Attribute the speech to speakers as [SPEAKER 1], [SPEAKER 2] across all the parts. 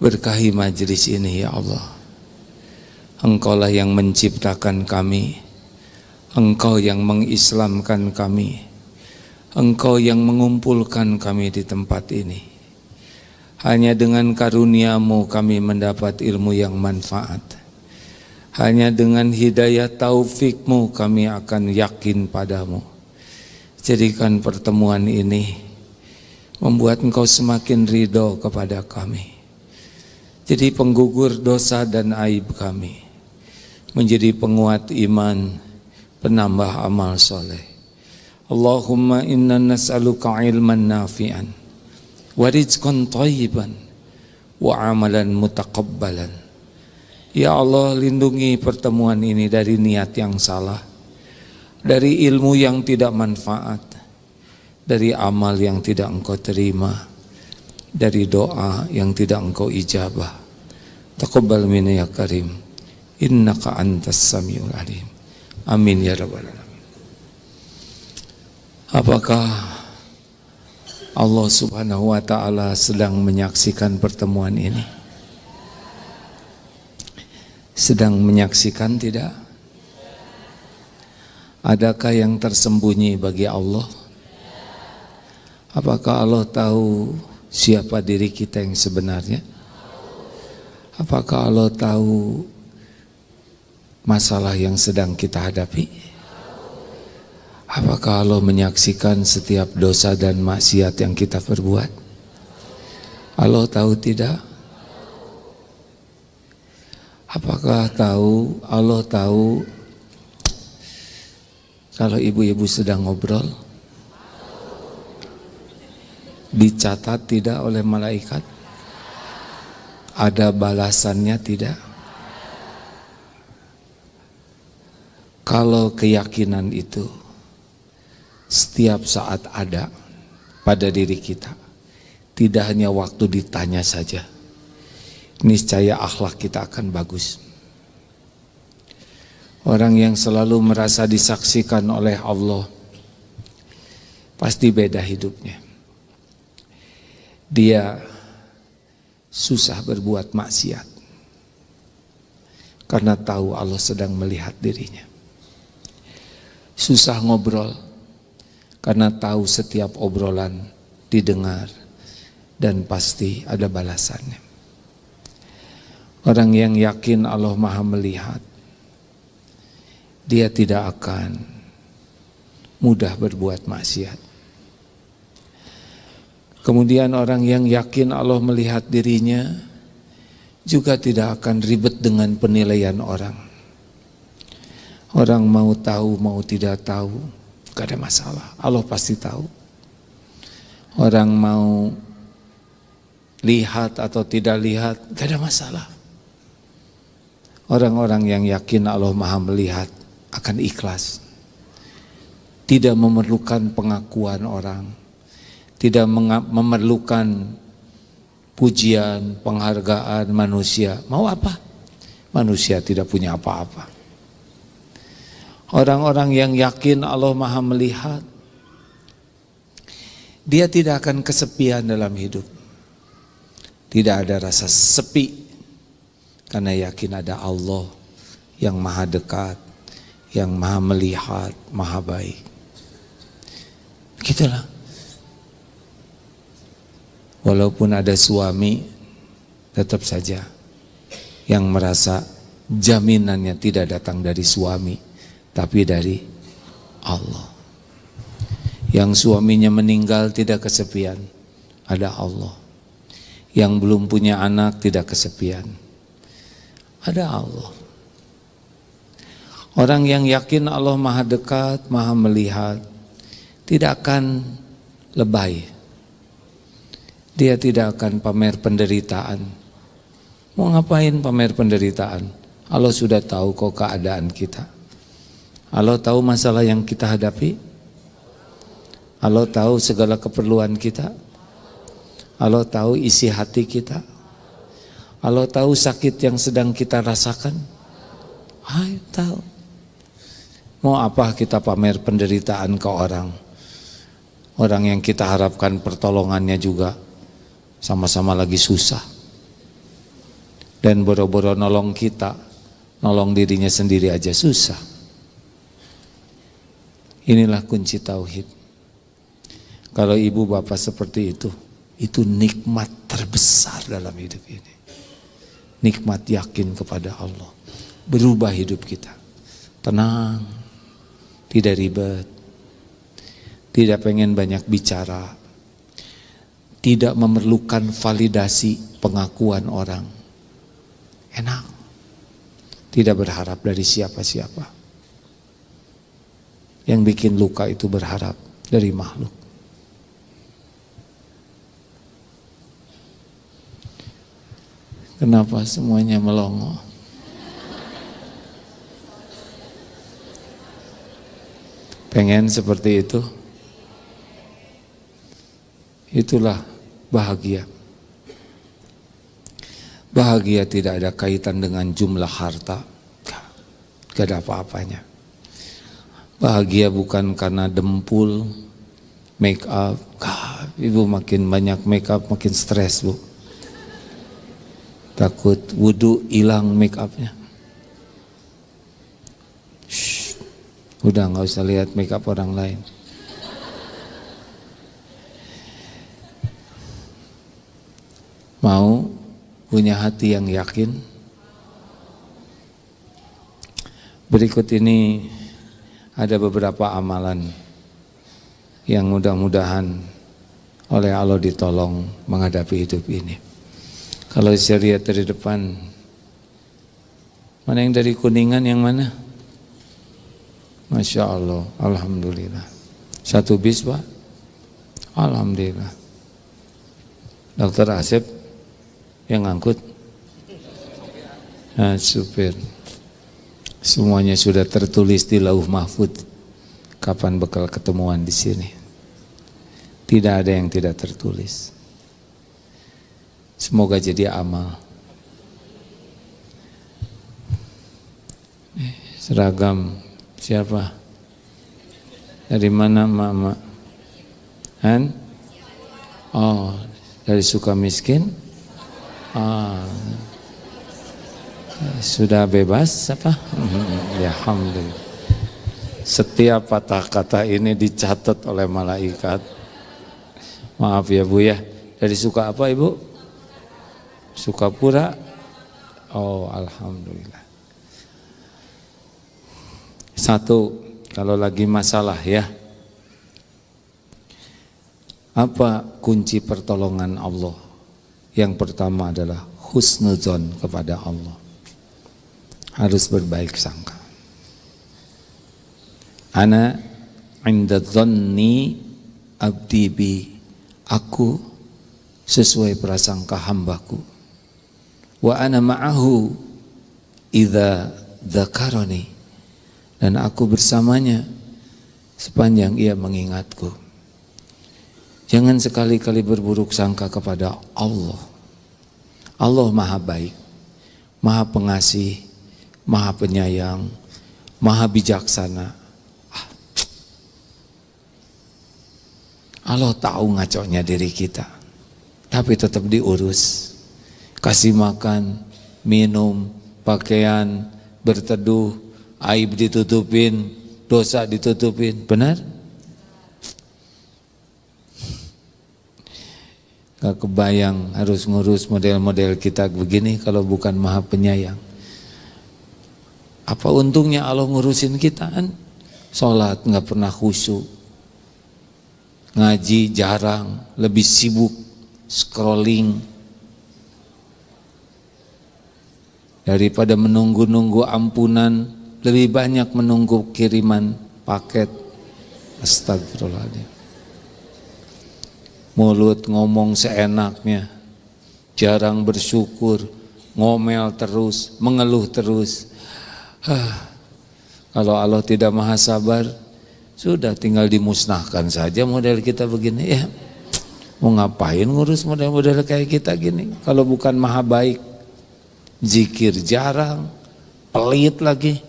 [SPEAKER 1] Berkahi majelis ini ya Allah. Engkaulah yang menciptakan kami, Engkau yang mengislamkan kami, Engkau yang mengumpulkan kami di tempat ini. Hanya dengan karunia-Mu kami mendapat ilmu yang manfaat. Hanya dengan hidayah taufik-Mu kami akan yakin padamu. Jadikan pertemuan ini membuat Engkau semakin ridho kepada kami. Jadi penggugur dosa dan aib kami, menjadi penguat iman, penambah amal soleh. Allahumma inna nas'aluka ilman nafi'an wa rizqan thayyiban wa amalan mutaqabbalan. Ya Allah, lindungi pertemuan ini dari niat yang salah, dari ilmu yang tidak manfaat, dari amal yang tidak Engkau terima, dari doa yang tidak Engkau ijabah. Taqabbal minna ya karim, innaka antas samiul alim. Amin ya rabbal alamin. Apakah Allah subhanahu wa ta'ala sedang menyaksikan pertemuan ini? Sedang menyaksikan tidak? Adakah yang tersembunyi bagi Allah? Apakah Allah tahu siapa diri kita yang sebenarnya? Apakah Allah tahu masalah yang sedang kita hadapi? Apakah Allah menyaksikan setiap dosa dan maksiat yang kita perbuat? Allah tahu tidak? Apakah tahu, Allah tahu kalau ibu-ibu sedang ngobrol? Dicatat tidak oleh malaikat? Ada balasannya tidak? Kalau keyakinan itu setiap saat ada pada diri kita, tidak hanya waktu ditanya saja, niscaya akhlak kita akan bagus. Orang yang selalu merasa disaksikan oleh Allah pasti beda hidupnya. Dia susah berbuat maksiat karena tahu Allah sedang melihat dirinya. Susah ngobrol karena tahu setiap obrolan didengar dan pasti ada balasannya. Orang yang yakin Allah Maha melihat, dia tidak akan mudah berbuat maksiat. Kemudian orang yang yakin Allah melihat dirinya juga tidak akan ribet dengan penilaian orang. Orang mau tahu mau tidak tahu, gak ada masalah, Allah pasti tahu. Orang mau lihat atau tidak lihat, gak ada masalah. Orang-orang yang yakin Allah Maha melihat akan ikhlas, tidak memerlukan pengakuan orang, tidak memerlukan pujian, penghargaan manusia. Mau apa? Manusia tidak punya apa-apa. Orang-orang yang yakin Allah Maha melihat, dia tidak akan kesepian dalam hidup. Tidak ada rasa sepi, karena yakin ada Allah yang Maha dekat, yang Maha melihat, Maha baik. Begitulah. Walaupun ada suami, tetap saja yang merasa jaminannya tidak datang dari suami, tapi dari Allah. Yang suaminya meninggal tidak kesepian, ada Allah. Yang belum punya anak tidak kesepian, ada Allah. Orang yang yakin Allah Maha dekat, Maha melihat, tidak akan lebay. Dia tidak akan pamer penderitaan. Mau ngapain pamer penderitaan? Allah sudah tahu kok keadaan kita. Allah tahu masalah yang kita hadapi. Allah tahu segala keperluan kita. Allah tahu isi hati kita. Allah tahu sakit yang sedang kita rasakan. Tahu. Mau apa kita pamer penderitaan ke orang? Orang yang kita harapkan pertolongannya juga sama-sama lagi susah. Dan boro-boro nolong kita, nolong dirinya sendiri aja susah. Inilah kunci tauhid. Kalau ibu bapak seperti itu nikmat terbesar dalam hidup ini. Nikmat yakin kepada Allah. Berubah hidup kita. Tenang, tidak ribet, tidak pengen banyak bicara, tidak memerlukan validasi pengakuan orang. Enak, tidak berharap dari siapa-siapa. Yang bikin luka itu berharap dari makhluk. Kenapa semuanya melongo? Pengen seperti itu? Itulah bahagia. Bahagia tidak ada kaitan dengan jumlah harta. Gak ada apa-apanya. Bahagia bukan karena dempul, make up. Ibu makin banyak make up makin stres, Bu. Takut wudu hilang make upnya. Udah gak usah lihat make up orang lain. Mau punya hati yang yakin? Berikut ini ada beberapa amalan yang mudah-mudahan oleh Allah ditolong menghadapi hidup ini. Kalau saya lihat dari depan, mana yang dari Kuningan, yang mana? Masya Allah, Alhamdulillah. Satu bis, Pak? Alhamdulillah. Dokter Asep yang ngangkut? Nah, supir. Semuanya sudah tertulis di Lauh Mahfud. Kapan bakal ketemuan di sini? Tidak ada yang tidak tertulis. Semoga jadi amal. Seragam siapa? Dari mana Mama? Han? Oh, dari Sukamiskin? Sudah bebas apa? Ya, alhamdulillah. Setiap patah kata ini dicatat oleh malaikat. Maaf ya Bu ya. Dari Suka apa Ibu? Sukapura? Oh, alhamdulillah. Satu, kalau lagi masalah ya, apa kunci pertolongan Allah? Yang pertama adalah husnuzon kepada Allah. Harus berbaik sangka. Ana inda dhanni abdi bi. Aku sesuai prasangka hambaku. Wa ana ma'ahu idza dzakarani. Dan aku bersamanya sepanjang ia mengingatku. Jangan sekali-kali berburuk sangka kepada Allah. Allah maha baik, maha pengasih, maha penyayang, maha bijaksana. Allah tahu ngaconya diri kita, tapi tetap diurus. Kasih makan, minum, pakaian, berteduh, aib ditutupin, dosa ditutupin. Benar? Gak kebayang harus ngurus model-model kita begini kalau bukan maha penyayang. Apa untungnya Allah ngurusin kita kan? Sholat gak pernah khusyuk, ngaji jarang, lebih sibuk scrolling daripada menunggu-nunggu ampunan. Lebih banyak menunggu kiriman paket. Astagfirullahaladzim. Mulut ngomong seenaknya, jarang bersyukur, ngomel terus, mengeluh terus. Kalau Allah tidak maha sabar, sudah tinggal dimusnahkan saja model kita begini ya. Mau ngapain ngurus model-model kayak kita gini? Kalau bukan maha baik, zikir jarang, pelit lagi.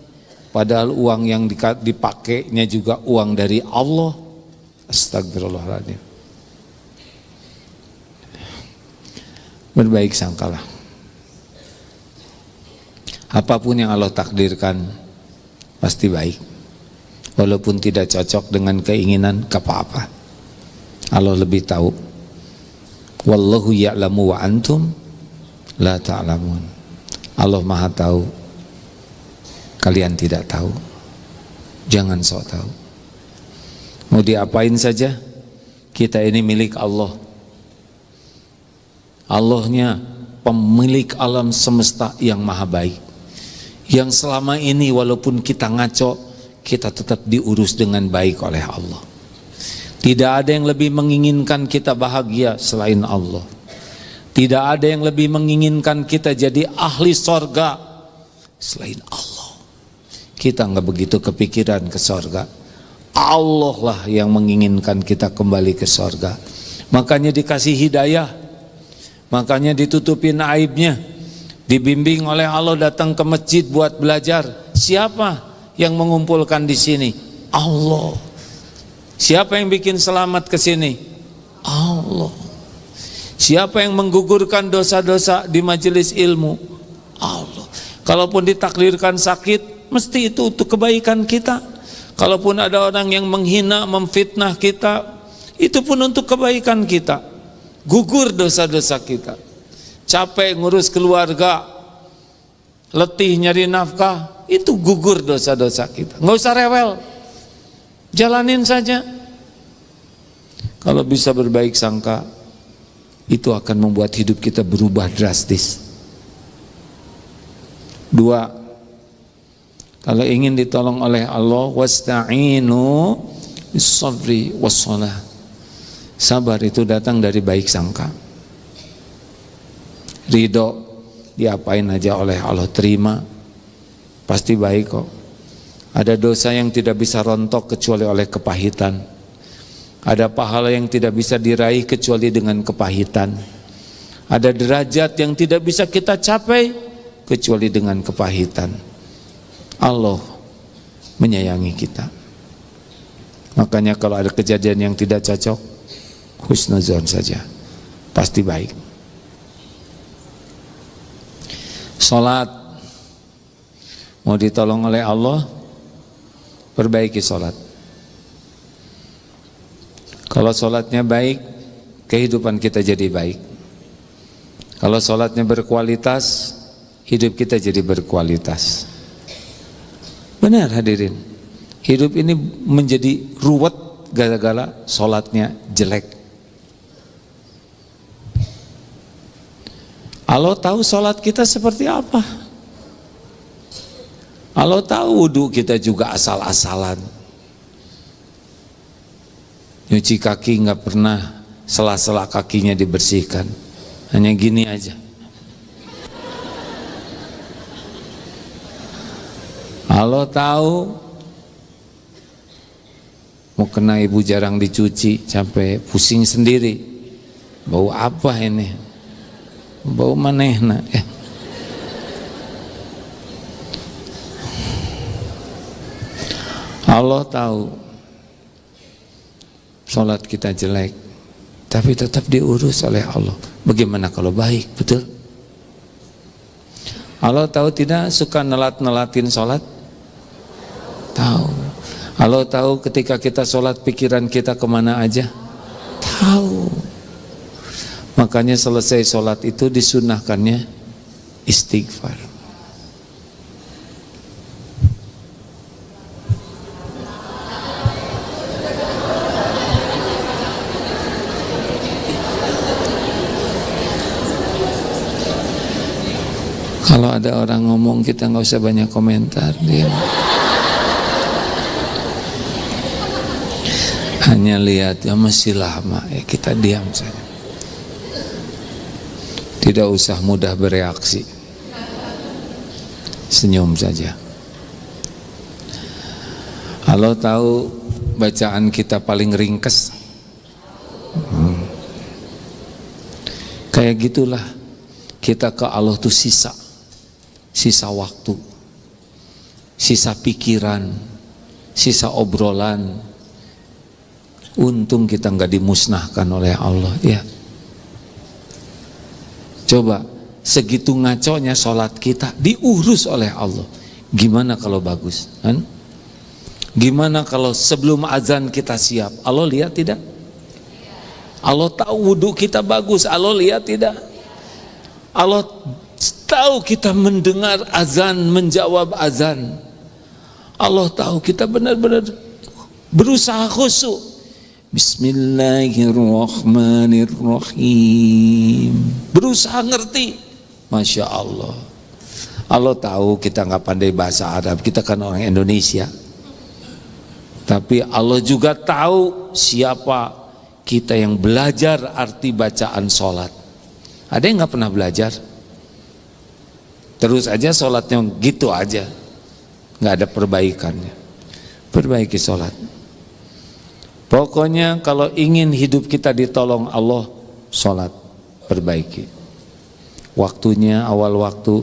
[SPEAKER 1] Padahal uang yang dipakainya juga uang dari Allah. Astagfirullahaladzim. Berbaik sangkalah. Apapun yang Allah takdirkan pasti baik. Walaupun tidak cocok dengan keinginan, gak apa-apa. Allah lebih tahu. Wallahu ya'lamu wa antum la ta'lamun. Allah Maha tahu, kalian tidak tahu. Jangan sok tahu. Mau diapain saja, kita ini milik Allah. Allahnya pemilik alam semesta yang maha baik, yang selama ini walaupun kita ngaco, kita tetap diurus dengan baik oleh Allah. Tidak ada yang lebih menginginkan kita bahagia selain Allah. Tidak ada yang lebih menginginkan kita jadi ahli sorga selain Allah. Kita nggak begitu kepikiran ke sorga. Allah lah yang menginginkan kita kembali ke sorga. Makanya dikasih hidayah, makanya ditutupin aibnya, dibimbing oleh Allah datang ke masjid buat belajar. Siapa yang mengumpulkan di sini? Allah. Siapa yang bikin selamat ke sini? Allah. Siapa yang menggugurkan dosa-dosa di majelis ilmu? Allah. Kalaupun ditakdirkan sakit, mesti itu untuk kebaikan kita. Kalaupun ada orang yang menghina, memfitnah kita, itu pun untuk kebaikan kita. Gugur dosa-dosa kita. Capek ngurus keluarga, letih nyari nafkah, itu gugur dosa-dosa kita. Nggak usah rewel, jalanin saja. Kalau bisa berbaik sangka, itu akan membuat hidup kita berubah drastis. 2, kalau ingin ditolong oleh Allah, wasta'inu bis-sabri was-shalah. Sabar itu datang dari baik sangka. Ridho, diapain aja oleh Allah terima, pasti baik kok. Ada dosa yang tidak bisa rontok kecuali oleh kepahitan. Ada pahala yang tidak bisa diraih kecuali dengan kepahitan. Ada derajat yang tidak bisa kita capai kecuali dengan kepahitan. Allah menyayangi kita. Makanya kalau ada kejadian yang tidak cocok, husnuzon saja, pasti baik. Salat, mau ditolong oleh Allah, perbaiki salat. Kalau salatnya baik, kehidupan kita jadi baik. Kalau salatnya berkualitas, hidup kita jadi berkualitas. Benar hadirin, hidup ini menjadi ruwet gara-gara salatnya jelek. Allah tahu salat kita seperti apa. Allah tahu wudu kita juga asal-asalan. Nyuci kaki nggak pernah sela-sela kakinya dibersihkan, hanya gini aja. Allah tahu mau kena ibu jarang dicuci sampai pusing sendiri. Bau apa ini? Bau manehna. Allah tahu salat kita jelek, tapi tetap diurus oleh Allah. Bagaimana kalau baik? Betul? Allah tahu tidak suka nelat-nelatin salat? Tahu. Allah tahu ketika kita salat pikiran kita kemana aja? Tahu. Makanya selesai salat itu disunahkannya istighfar. Kalau ada orang ngomong, kita nggak usah banyak komentar, diam. Hanya lihat, ya masih lama, ya kita diam saja. Tidak usah mudah bereaksi, senyum saja. Allah tahu bacaan kita paling ringkes. Kayak gitulah kita ke Allah tuh sisa waktu, sisa pikiran, sisa obrolan. Untung kita nggak dimusnahkan oleh Allah. Ya, coba segitu ngaconya sholat kita diurus oleh Allah. Gimana kalau bagus? Kan? Gimana kalau sebelum azan kita siap? Allah lihat tidak? Allah tahu wudhu kita bagus, Allah lihat tidak? Allah tahu kita mendengar azan, menjawab azan. Allah tahu kita benar-benar berusaha khusyuk. Bismillahirrahmanirrahim. Berusaha ngerti. Masya Allah. Allah tahu kita nggak pandai bahasa Arab, kita kan orang Indonesia. Tapi Allah juga tahu siapa kita yang belajar arti bacaan sholat. Ada yang nggak pernah belajar? Terus aja sholatnya gitu aja, nggak ada perbaikannya. Perbaiki sholat. Pokoknya kalau ingin hidup kita ditolong Allah, sholat perbaiki. Waktunya awal waktu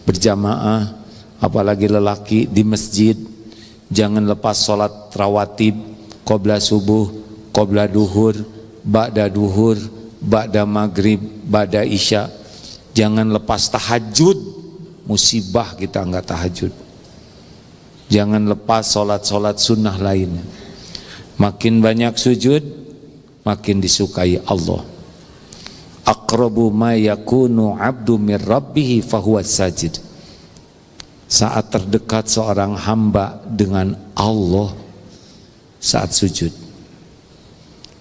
[SPEAKER 1] berjamaah, apalagi lelaki di masjid, jangan lepas sholat rawatib, qobla subuh, qobla duhur, ba'da duhur, ba'da maghrib, ba'da isya. Jangan lepas tahajud, musibah kita enggak tahajud. Jangan lepas sholat-sholat sunnah lainnya. Makin banyak sujud, makin disukai Allah. Aqrabu ma yakunu abdu min rabbih fahuwa sajid. Saat terdekat seorang hamba dengan Allah saat sujud.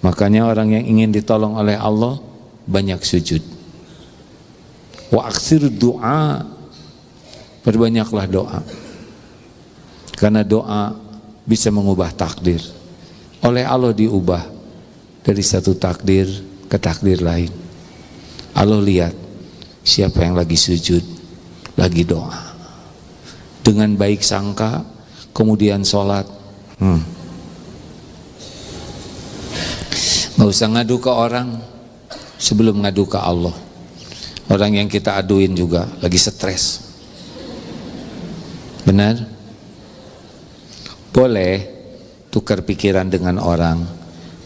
[SPEAKER 1] Makanya orang yang ingin ditolong oleh Allah banyak sujud. Wa aksir doa, perbanyaklah doa. Karena doa bisa mengubah takdir. Oleh Allah diubah dari satu takdir ke takdir lain. Allah lihat siapa yang lagi sujud, lagi doa. Dengan baik sangka, kemudian sholat. Gak usah ngadu ke orang sebelum ngadu ke Allah. Orang yang kita aduin juga lagi stres. Benar? Boleh tukar pikiran dengan orang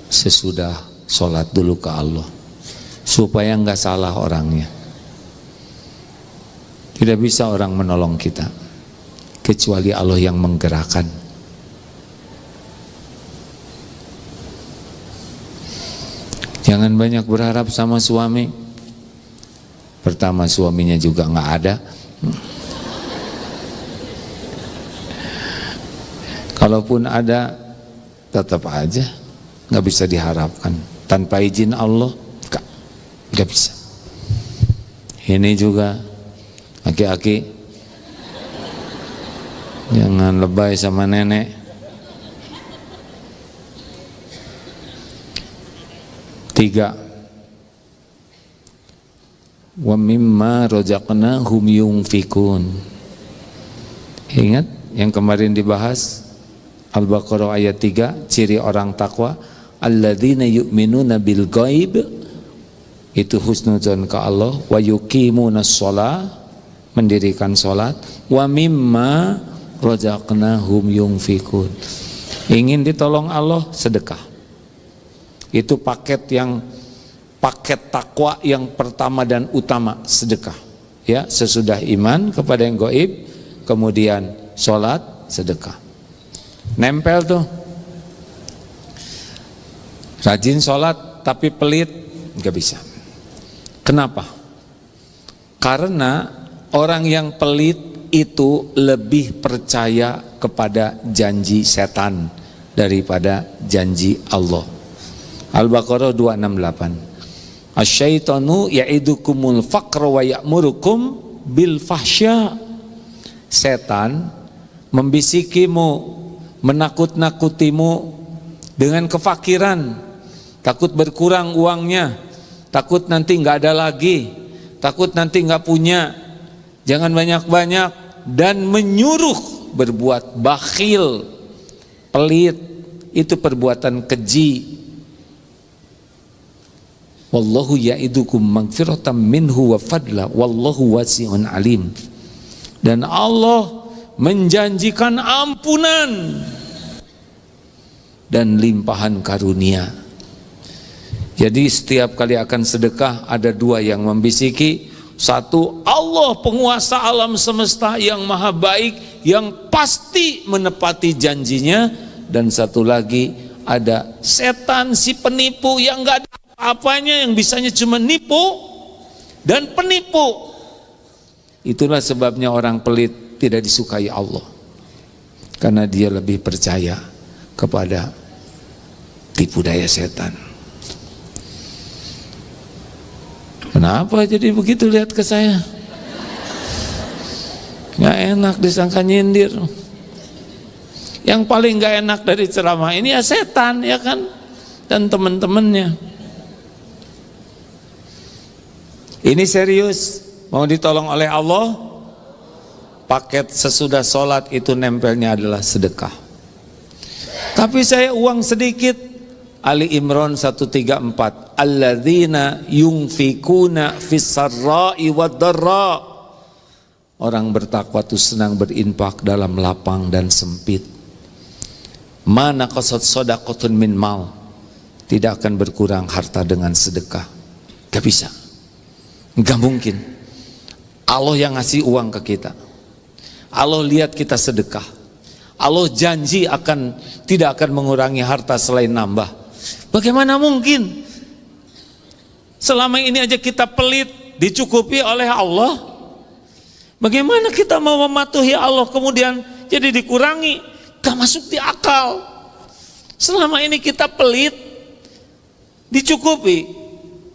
[SPEAKER 1] sesudah sholat dulu ke Allah, supaya nggak salah orangnya. Tidak bisa orang menolong kita kecuali Allah yang menggerakkan. Jangan banyak berharap sama suami. Pertama suaminya juga nggak ada. Kalaupun ada, tetap aja nggak bisa diharapkan. Tanpa izin Allah, nggak bisa. Ini juga aki-aki, jangan lebay sama nenek. Tiga, wa mimma razaqnahum yunfikun. Ingat yang kemarin dibahas Al-Baqarah ayat 3, ciri orang takwa, alladzina yu'minuna bil ghaib, itu husnudzon ke Allah, wa yuqimunas shalah, mendirikan salat, wa mimma razaqnahum yunfikun. Ingin ditolong Allah, sedekah. Itu paket takwa yang pertama dan utama, sedekah. Ya, sesudah iman kepada yang gaib, kemudian salat, sedekah. Nempel tuh. Rajin sholat tapi pelit, nggak bisa. Kenapa? Karena orang yang pelit itu lebih percaya kepada janji setan daripada janji Allah. Al-Baqarah 268. Asyaitanu ya'idukumul faqra wa ya'murukum bil fahsya. Setan membisikimu, menakut-nakutimu dengan kefakiran, takut berkurang uangnya, takut nanti nggak ada lagi, takut nanti nggak punya, jangan banyak-banyak, dan menyuruh berbuat bakhil, pelit. Itu perbuatan keji. Wallahu ya'idukum magfiratan minhu wa fadla wallahu wasi'un alim. Dan Allah menjanjikan ampunan dan limpahan karunia. Jadi setiap kali akan sedekah ada dua yang membisiki, Satu, Allah penguasa alam semesta yang maha baik, yang pasti menepati janjinya. Dan satu lagi, ada setan si penipu yang gak ada apa-apanya, yang bisanya cuma nipu dan penipu. Itulah sebabnya orang pelit tidak disukai Allah, karena dia lebih percaya kepada tipu daya setan. Kenapa jadi begitu lihat ke saya? Gak enak disangka nyindir. Yang paling gak enak dari ceramah ini ya setan, ya kan? Dan teman-temannya. Ini serius, mau ditolong oleh Allah. Paket sesudah sholat itu nempelnya adalah sedekah. Tapi saya uang sedikit. Ali Imran 134, alladzina yunfikuna fis-sarra'i wad-dharra. Orang bertakwa itu senang berinfak dalam lapang dan sempit. Mana qasad shadaqatun min mal, tidak akan berkurang harta dengan sedekah. Gak bisa, gak mungkin. Allah yang ngasih uang ke kita, Allah lihat kita sedekah, Allah janji tidak akan mengurangi harta selain nambah. Bagaimana mungkin? Selama ini aja kita pelit, dicukupi oleh Allah. Bagaimana kita mau mematuhi Allah kemudian jadi dikurangi? Gak masuk di akal. Selama ini kita pelit, dicukupi.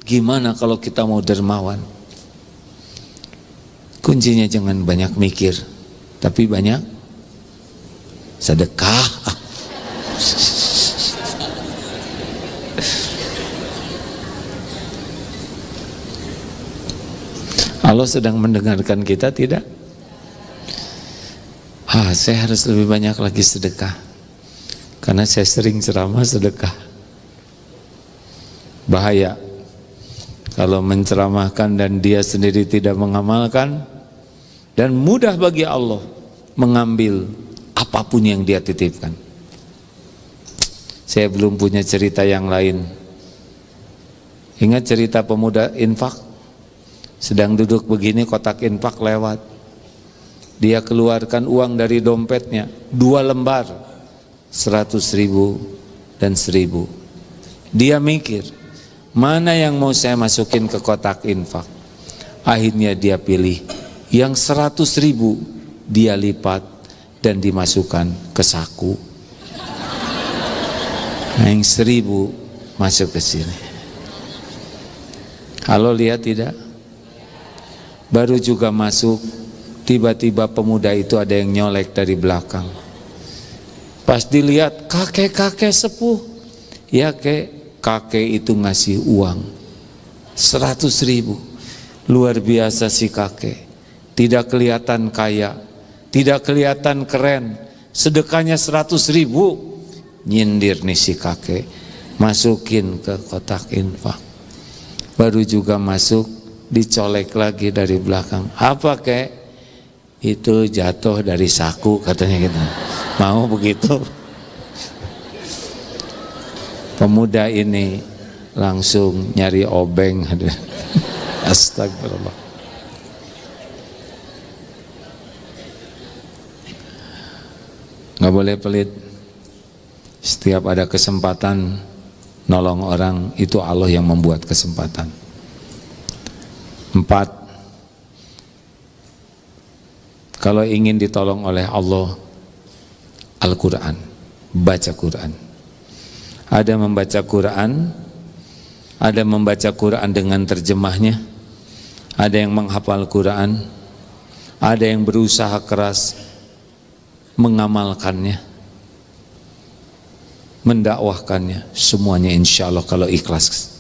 [SPEAKER 1] Gimana kalau kita mau dermawan? Kuncinya jangan banyak mikir, tapi banyak sedekah. Allah sedang mendengarkan kita tidak? Saya harus lebih banyak lagi sedekah, karena saya sering ceramah sedekah. Bahaya kalau menceramahkan dan dia sendiri tidak mengamalkan, dan mudah bagi Allah mengambil apapun yang dia titipkan. Saya belum punya cerita yang lain. Ingat cerita pemuda infak? Sedang duduk begini, kotak infak lewat. Dia keluarkan uang dari dompetnya, 2 lembar, 100.000 dan 1.000. Dia mikir, mana yang mau saya masukin ke kotak infak? Akhirnya dia pilih yang 100.000, dia lipat dan dimasukkan ke saku. Nah, yang 1.000 masuk ke sini. Halo, lihat tidak? Baru juga masuk, tiba-tiba pemuda itu ada yang nyolek dari belakang. Pas dilihat, kakek-kakek sepuh. Ya kakek itu ngasih uang 100.000. Luar biasa si kakek. Tidak kelihatan kaya, tidak kelihatan keren. Sedekahnya 100.000. Nyindir nih si kakek, masukin ke kotak infak. Baru juga masuk, dicolek lagi dari belakang. Apa kek? Itu jatuh dari saku katanya gitu. Mau begitu? Pemuda ini langsung nyari obeng. Astagfirullah. Nggak boleh pelit. Setiap ada kesempatan nolong orang, itu Allah yang membuat kesempatan. 4. Kalau ingin ditolong oleh Allah, Al-Quran, baca Quran. Ada membaca Quran, ada membaca Quran dengan terjemahnya, ada yang menghafal Quran, ada yang berusaha keras mengamalkannya, mendakwahkannya. Semuanya insya Allah kalau ikhlas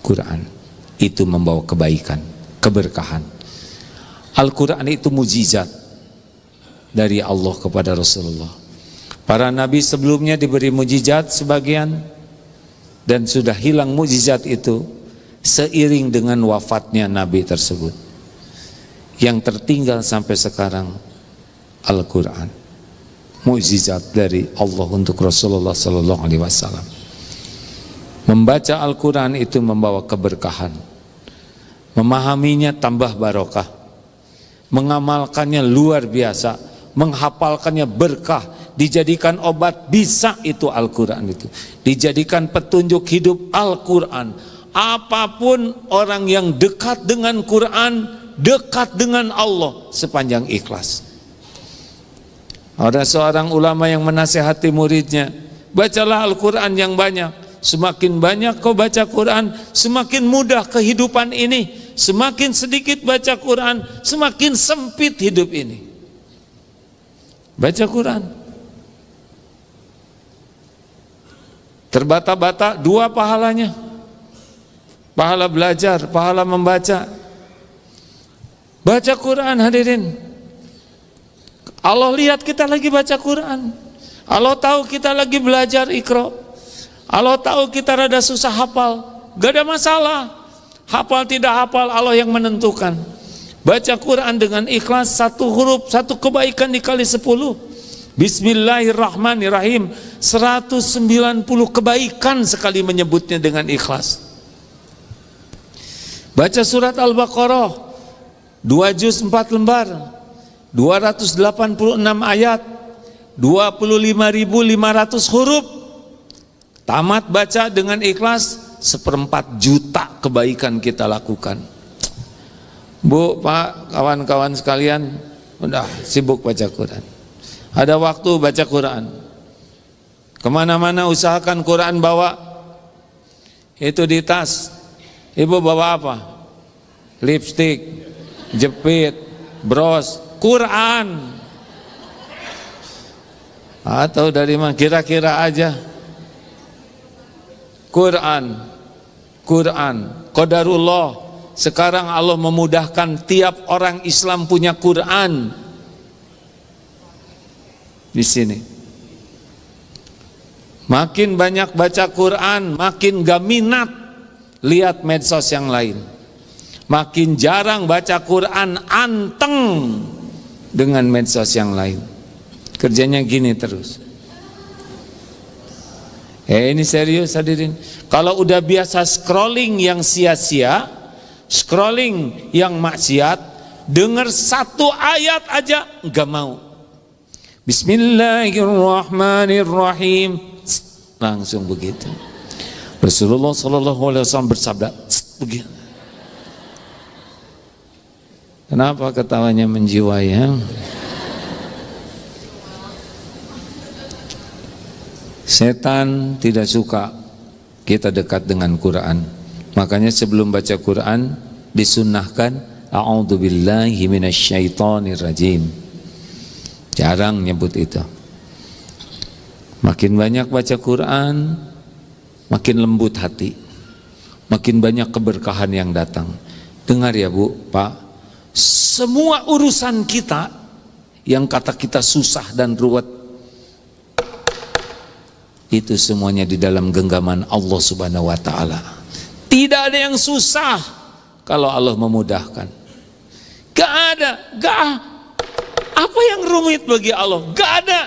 [SPEAKER 1] Quran itu membawa kebaikan, keberkahan. Al-Quran itu mujizat dari Allah kepada Rasulullah. Para nabi sebelumnya diberi mujizat sebagian, dan sudah hilang mujizat itu seiring dengan wafatnya nabi tersebut. Yang tertinggal sampai sekarang Al-Quran, mujizat dari Allah untuk Rasulullah SAW. Membaca Al-Quran itu membawa keberkahan, memahaminya tambah barokah, mengamalkannya luar biasa, menghafalkannya berkah, dijadikan obat bisa itu Al-Quran itu, dijadikan petunjuk hidup Al-Quran. Apapun orang yang dekat dengan Quran, dekat dengan Allah sepanjang ikhlas. Ada seorang ulama yang menasihati muridnya, bacalah Al-Quran yang banyak. Semakin banyak kau baca Quran, semakin mudah kehidupan ini. Semakin sedikit baca Quran, semakin sempit hidup ini. Baca Quran. Terbata-bata 2 pahalanya. Pahala belajar, pahala membaca. Baca Quran hadirin. Allah lihat kita lagi baca Quran. Allah tahu kita lagi belajar Iqra. Allah tahu kita rada susah hafal, gak ada masalah. Hafal tidak hafal Allah yang menentukan. Baca Quran dengan ikhlas, 1 huruf 1 kebaikan dikali 10. Bismillahirrahmanirrahim, 190 kebaikan sekali menyebutnya dengan ikhlas. Baca surat Al-Baqarah 2 juz 4 lembar, 286 ayat, 25.500 huruf. Tamat baca dengan ikhlas, 1/4 juta kebaikan kita lakukan. Bu, Pak, kawan-kawan sekalian, udah sibuk baca Quran. Ada waktu baca Quran. Kemana-mana usahakan Quran bawa. Itu di tas. Ibu bawa apa? Lipstik, jepit, bros, Quran. Atau dari mana? Kira-kira aja. Quran, qadarullah. Sekarang Allah memudahkan tiap orang Islam punya Quran di sini. Makin banyak baca Quran, makin gak minat lihat medsos yang lain. Makin jarang baca Quran, anteng dengan medsos yang lain. Kerjanya gini terus. Ini serius hadirin. Kalau udah biasa scrolling yang sia-sia, scrolling yang maksiat, dengar 1 ayat aja nggak mau. Bismillahirrahmanirrahim, langsung begitu. Rasulullah SAW bersabda, begitu. Kenapa ketawanya menjiwai ya? Setan tidak suka kita dekat dengan Quran. Makanya sebelum baca Quran disunnahkan a'udzubillahi minasyaitonirrajim. Jarang nyebut itu. Makin banyak baca Quran, makin lembut hati, makin banyak keberkahan yang datang. Dengar ya Bu, Pak, semua urusan kita yang kata kita susah dan ruwet, itu semuanya di dalam genggaman Allah Subhanahu wa Ta'ala. Tidak ada yang susah kalau Allah memudahkan. Gak ada, apa yang rumit bagi Allah? Gak ada.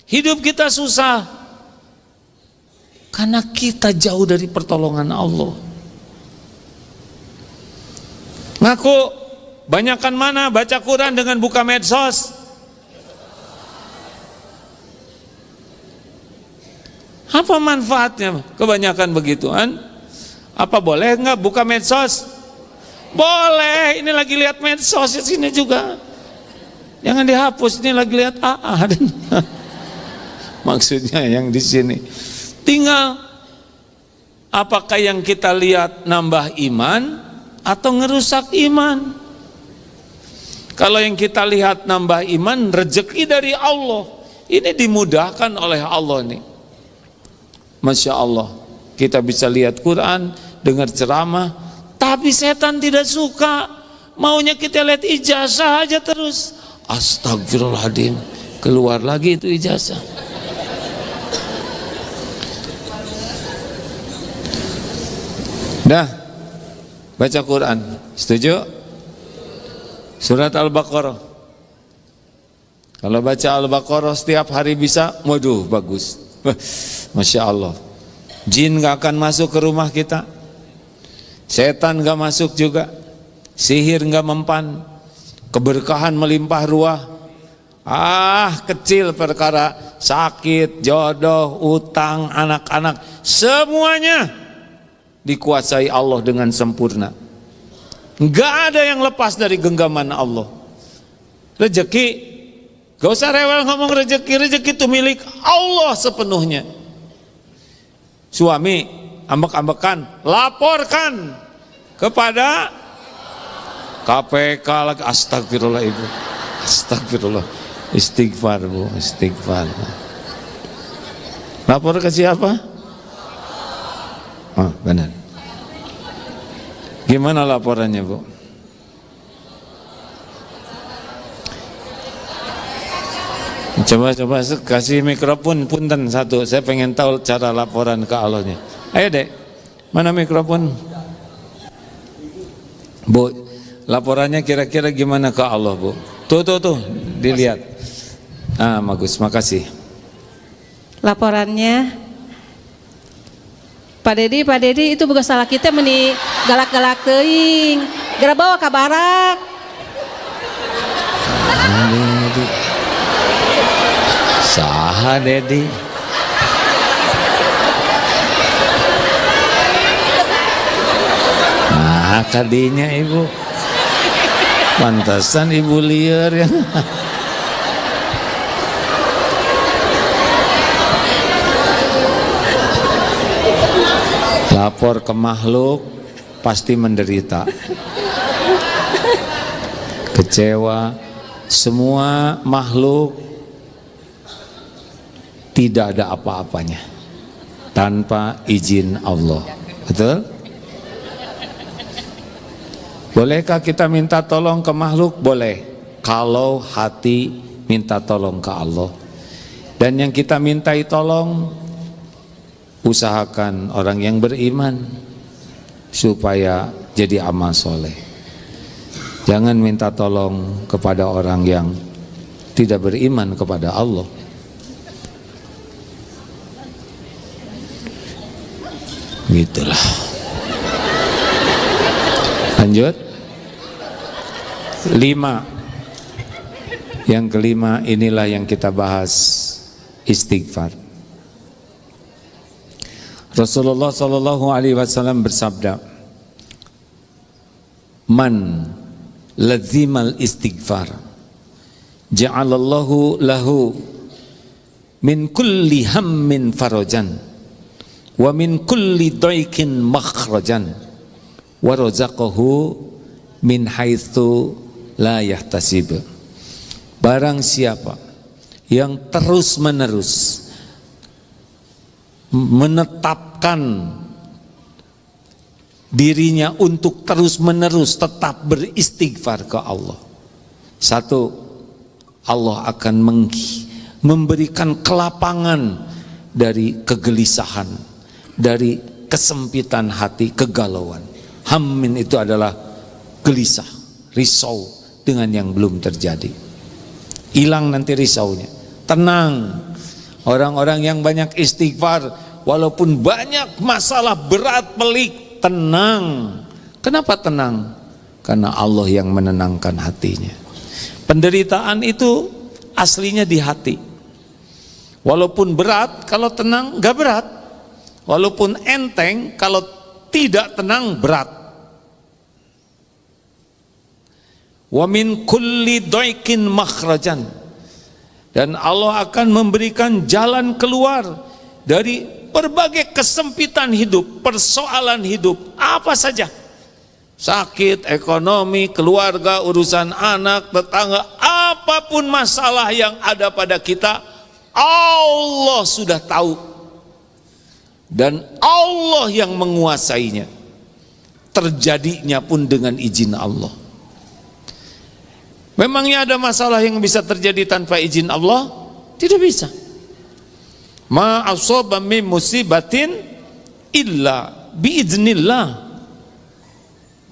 [SPEAKER 1] Hidup kita susah karena kita jauh dari pertolongan Allah. Ngaku banyakan mana baca Quran dengan buka medsos? Apa manfaatnya kebanyakan begituan? Apa boleh nggak buka medsos? Boleh, ini lagi lihat medsos di sini juga. Jangan dihapus, ini lagi lihat AA. Maksudnya yang di sini. Tinggal apakah yang kita lihat nambah iman atau ngerusak iman? Kalau yang kita lihat nambah iman, rezeki dari Allah. Ini dimudahkan oleh Allah nih. Masya Allah, kita bisa lihat Quran, dengar ceramah, tapi setan tidak suka. Maunya kita lihat ijazah aja terus. Astagfirullahaladzim, keluar lagi itu ijazah. Dah, baca Quran, setuju? Surat Al-Baqarah. Kalau baca Al-Baqarah setiap hari bisa, waduh bagus. Masya Allah, jin gak akan masuk ke rumah kita. setan gak masuk juga, sihir gak mempan, keberkahan melimpah ruah. Kecil perkara sakit, jodoh, utang, anak-anak, semuanya dikuasai Allah dengan sempurna. Gak ada yang lepas dari genggaman Allah. Rezeki, gak usah rewel ngomong rezeki, rezeki itu milik Allah sepenuhnya. Suami ambek-ambekan, laporkan kepada KPK lagi. Astagfirullah ibu, astagfirullah. Istighfar bu, istighfar. Lapor ke siapa? Oh benar. Gimana laporannya bu? Coba kasih mikrofon punten satu. Saya pengen tahu cara laporan ke Allahnya. Ayo dek, mana mikrofon? Bu, laporannya kira-kira gimana ke Allah bu? Tuh, dilihat. Bagus, makasih.
[SPEAKER 2] Laporannya, Pak Dedi itu bukan salah kita meni galak-galak teuing. Gara bawa ka barak.
[SPEAKER 1] Dedi. Saha Dedi? Kadinya ibu. Pantasan ibu liar ya. Lapor ke makhluk pasti menderita, kecewa. Semua makhluk tidak ada apa-apanya tanpa izin Allah. Betul? Bolehkah kita minta tolong ke makhluk? Boleh, kalau hati minta tolong ke Allah. Dan yang kita mintai tolong, usahakan orang yang beriman supaya jadi amal soleh. Jangan minta tolong kepada orang yang tidak beriman kepada Allah. Gitulah. Lanjut. 5. Yang kelima, inilah yang kita bahas, istighfar. Rasulullah sallallahu alaihi wasallam bersabda, "Man lazimal istighfar, ja'alallahu lahu min kulli hammin farajan, wa min kulli dhaikin makhrajan, wa razaqahu min haitsu la yahtasib." Barang siapa yang terus-menerus menetapkan dirinya untuk terus-menerus tetap beristighfar ke Allah, satu, Allah akan memberikan kelapangan dari kegelisahan, dari kesempitan hati, kegalauan. Hammin itu adalah gelisah, risau dengan yang belum terjadi. Hilang nanti risaunya. Tenang. Orang-orang yang banyak istighfar, walaupun banyak masalah berat pelik, tenang. Kenapa tenang? Karena Allah yang menenangkan hatinya. Penderitaan itu aslinya di hati. Walaupun berat, kalau tenang gak berat. Walaupun enteng, kalau tidak tenang berat. Wa min kulli dhaikin makhrajan. Dan Allah akan memberikan jalan keluar dari berbagai kesempitan hidup, persoalan hidup, apa saja. Sakit, ekonomi, keluarga, urusan anak, tetangga, apapun masalah yang ada pada kita, Allah sudah tahu. Dan Allah yang menguasainya. Terjadinya pun dengan izin Allah. Memangnya ada masalah yang bisa terjadi tanpa izin Allah? Tidak bisa. Ma asaba min musibatin illa biiznillah.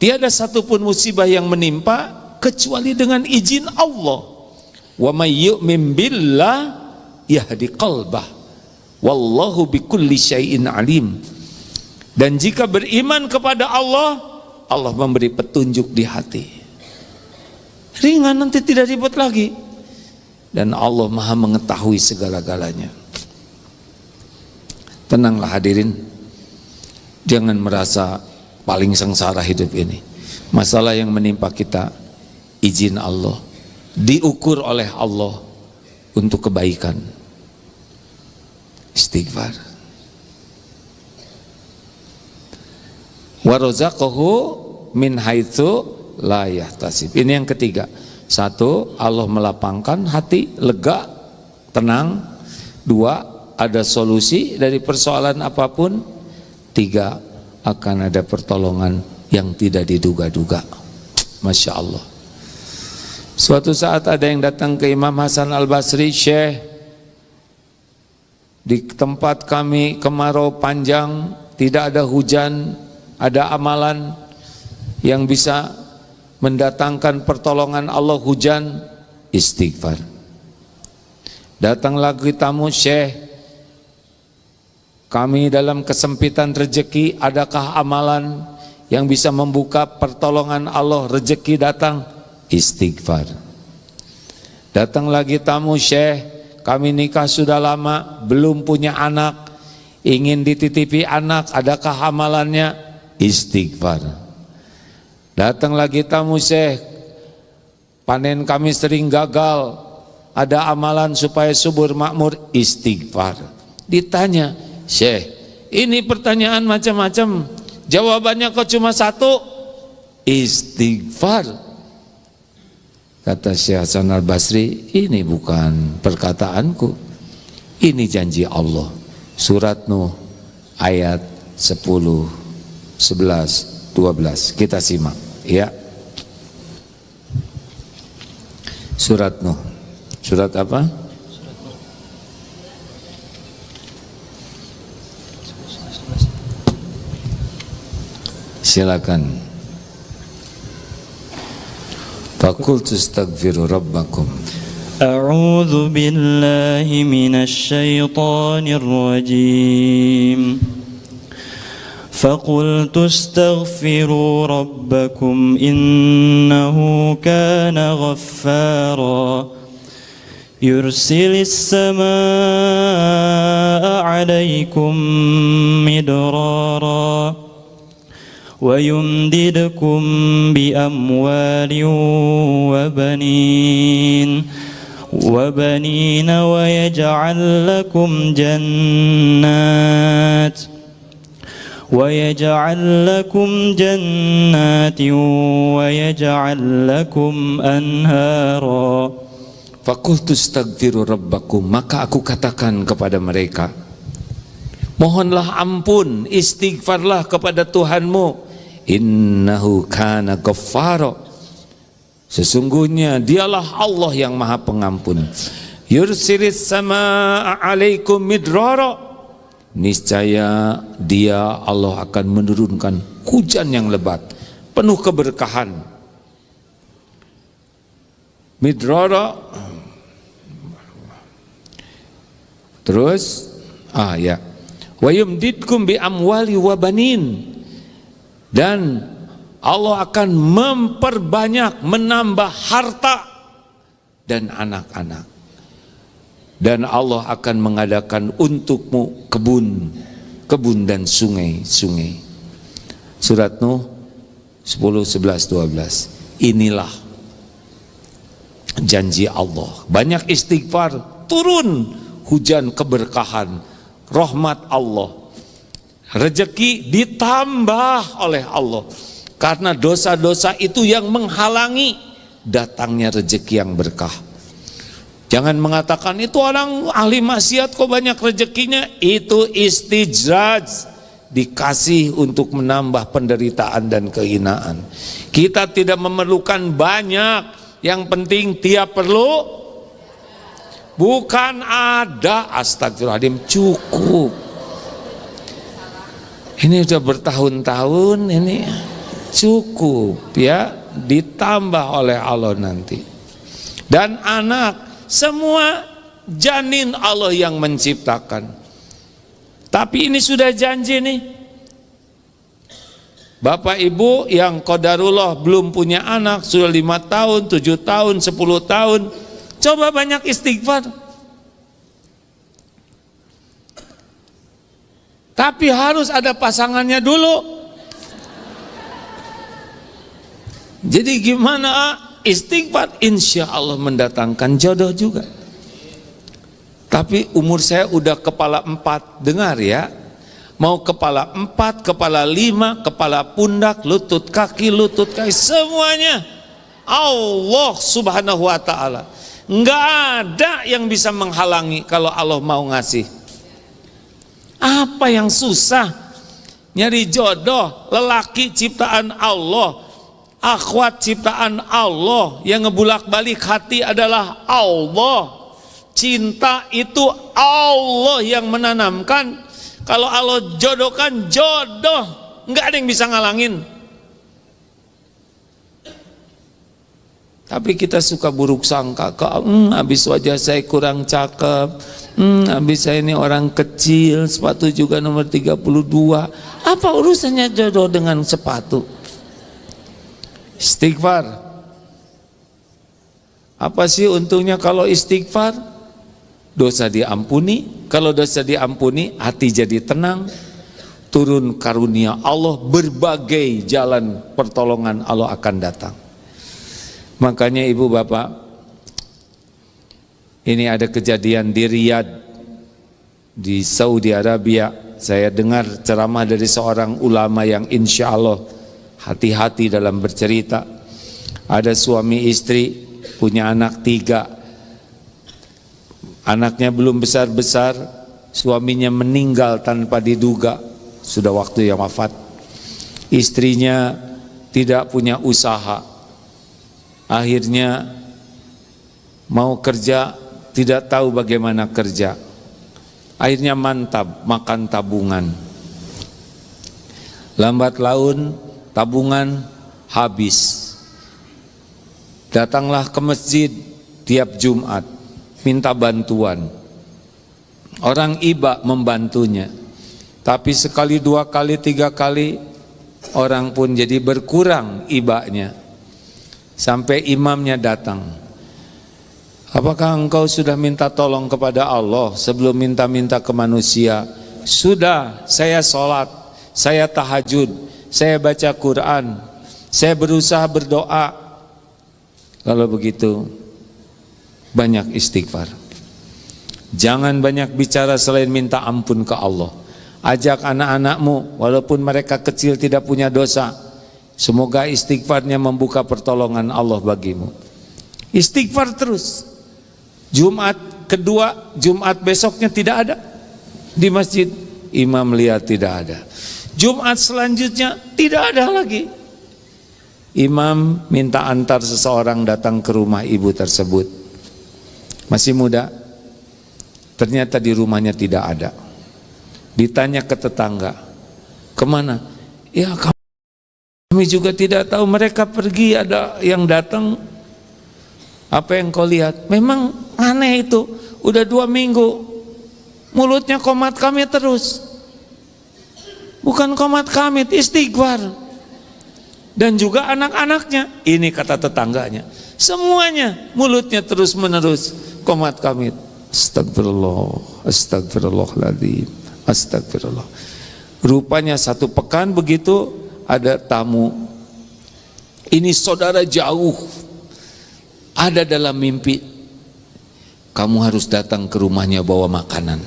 [SPEAKER 1] Tiada satupun musibah yang menimpa kecuali dengan izin Allah. Wa may yu'min billah yahdi qalbah. Wallahu bikulli syai'in alim. Dan jika beriman kepada Allah, Allah memberi petunjuk di hati. Ringan, nanti tidak ribet lagi. Dan Allah Maha mengetahui segala-galanya. Tenanglah hadirin, jangan merasa paling sengsara hidup ini. Masalah yang menimpa kita izin Allah, diukur oleh Allah untuk kebaikan. Istighfar. Wa razaqahu min haitsu la yahtasib. Ini yang ketiga. Satu, Allah melapangkan hati, lega, tenang. Dua, ada solusi dari persoalan apapun. Tiga, akan ada pertolongan yang tidak diduga-duga. Masya Allah. Suatu saat ada yang datang ke Imam Hasan Al-Basri, Syekh, di tempat kami kemarau panjang, tidak ada hujan, ada amalan yang bisa mendatangkan pertolongan Allah, hujan, istighfar. Datang lagi tamu, Syekh, kami dalam kesempitan rezeki, adakah amalan yang bisa membuka pertolongan Allah, rezeki datang? Istighfar. Datang lagi tamu, Syekh, kami nikah sudah lama, belum punya anak, ingin dititipi anak, adakah amalannya? Istighfar. Datang lagi tamu, Syekh, panen kami sering gagal, ada amalan supaya subur makmur? Istighfar. Ditanya, Syekh, ini pertanyaan macam-macam, jawabannya kok cuma satu? Istighfar. Kata Syekh Hasan Al-Basri, ini bukan perkataanku, ini janji Allah. Surat Nuh ayat 10, 11, 12. Kita simak ya. Surat Nuh. Surat apa? Silakan. Faqultu astaghfiru rabbakum.
[SPEAKER 3] A'udzu billahi minasy syaithanir rajim. فقلت استغفروا ربكم إنه كان غفارا يرسل السماء عليكم مدرارا ويمددكم بأموال وبنين ويجعل لكم جنات ويجعل لكم أنهارا.
[SPEAKER 1] Faqultu astaghfiru rabbakum, maka aku katakan kepada mereka, mohonlah ampun, istighfarlah kepada Tuhanmu. Innahu kana ghaffara, sesungguhnya dialah Allah yang maha pengampun. Yursilis samaa alaikum midrara, niscaya dia Allah akan menurunkan hujan yang lebat, penuh keberkahan. Midrara, terus ya, wa yumdidkum bi amwali wa banin, dan Allah akan memperbanyak, menambah harta dan anak-anak. Dan Allah akan mengadakan untukmu kebun dan sungai-sungai. Surat Nuh 10, 11, 12. Inilah janji Allah. Banyak istighfar, turun hujan keberkahan, rahmat Allah. Rezeki ditambah oleh Allah. Karena dosa-dosa itu yang menghalangi datangnya rezeki yang berkah. Jangan mengatakan itu orang ahli maksiat kok banyak rezekinya. Itu istijraj, dikasih untuk menambah penderitaan dan kehinaan. Kita tidak memerlukan banyak, yang penting tiap perlu, bukan ada. Astagfirullahaladzim, cukup. Ini sudah bertahun-tahun, ini cukup ya, ditambah oleh Allah nanti. Dan anak, semua janin Allah yang menciptakan. Tapi ini sudah janji nih, Bapak ibu yang qadarullah belum punya anak, sudah 5 tahun, 7 tahun, 10 tahun, coba banyak istighfar. Tapi harus ada pasangannya dulu. Jadi gimana istighfar? Insya Allah mendatangkan jodoh juga. Tapi umur saya udah kepala 4, dengar ya. Mau kepala 4, kepala 5, kepala pundak, lutut kaki, semuanya Allah subhanahu wa ta'ala. Nggak ada yang bisa menghalangi kalau Allah mau ngasih. Apa yang susah? Nyari jodoh, lelaki ciptaan Allah, akhwat ciptaan Allah, yang ngebulak-balik hati adalah Allah. Cinta itu Allah yang menanamkan. Kalau Allah jodohkan, jodoh, nggak ada yang bisa ngalangin. Tapi kita suka buruk sangka, habis wajah saya kurang cakep, habis saya ini orang kecil, sepatu juga nomor 32. Apa urusannya jodoh dengan sepatu? Istighfar. Apa sih untungnya kalau istighfar? Dosa diampuni. Kalau dosa diampuni, hati jadi tenang, turun karunia Allah, berbagai jalan pertolongan Allah akan datang. Makanya ibu bapak, ini ada kejadian di Riyadh, di Saudi Arabia. Saya dengar ceramah dari seorang ulama yang insya Allah hati-hati dalam bercerita. Ada suami istri punya anak 3. Anaknya belum besar-besar, suaminya meninggal tanpa diduga, sudah waktu yang wafat. Istrinya tidak punya usaha, akhirnya mau kerja, tidak tahu bagaimana kerja. Akhirnya mantap makan tabungan. Lambat laun tabungan habis. Datanglah ke masjid tiap Jumat, minta bantuan. Orang iba membantunya. Tapi sekali, 2 kali, 3 kali orang pun jadi berkurang ibanya. Sampai imamnya datang. Apakah engkau sudah minta tolong kepada Allah sebelum minta-minta ke manusia? Sudah, saya sholat, saya tahajud, saya baca Quran, saya berusaha berdoa. Kalau begitu, banyak istighfar. Jangan banyak bicara selain minta ampun ke Allah. Ajak anak-anakmu, walaupun mereka kecil tidak punya dosa, semoga istighfarnya membuka pertolongan Allah bagimu. Istighfar terus. Jumat kedua, Jumat besoknya tidak ada di masjid, imam lihat tidak ada. Jumat selanjutnya tidak ada lagi. Imam minta antar seseorang datang ke rumah ibu tersebut. Masih muda, ternyata di rumahnya tidak ada. Ditanya ke tetangga, kemana? Ya kami juga tidak tahu, mereka pergi, ada yang datang. Apa yang kau lihat? Memang aneh itu, udah 2 minggu mulutnya qomat kami terus. Bukan qomat kami, istighfar. Dan juga anak-anaknya, ini kata tetangganya, semuanya mulutnya terus menerus qomat kami. Astagfirullah, astagfirullahaladzim, astagfirullah. Rupanya 1 pekan begitu ada tamu. Ini saudara jauh, ada dalam mimpi, kamu harus datang ke rumahnya bawa makanan.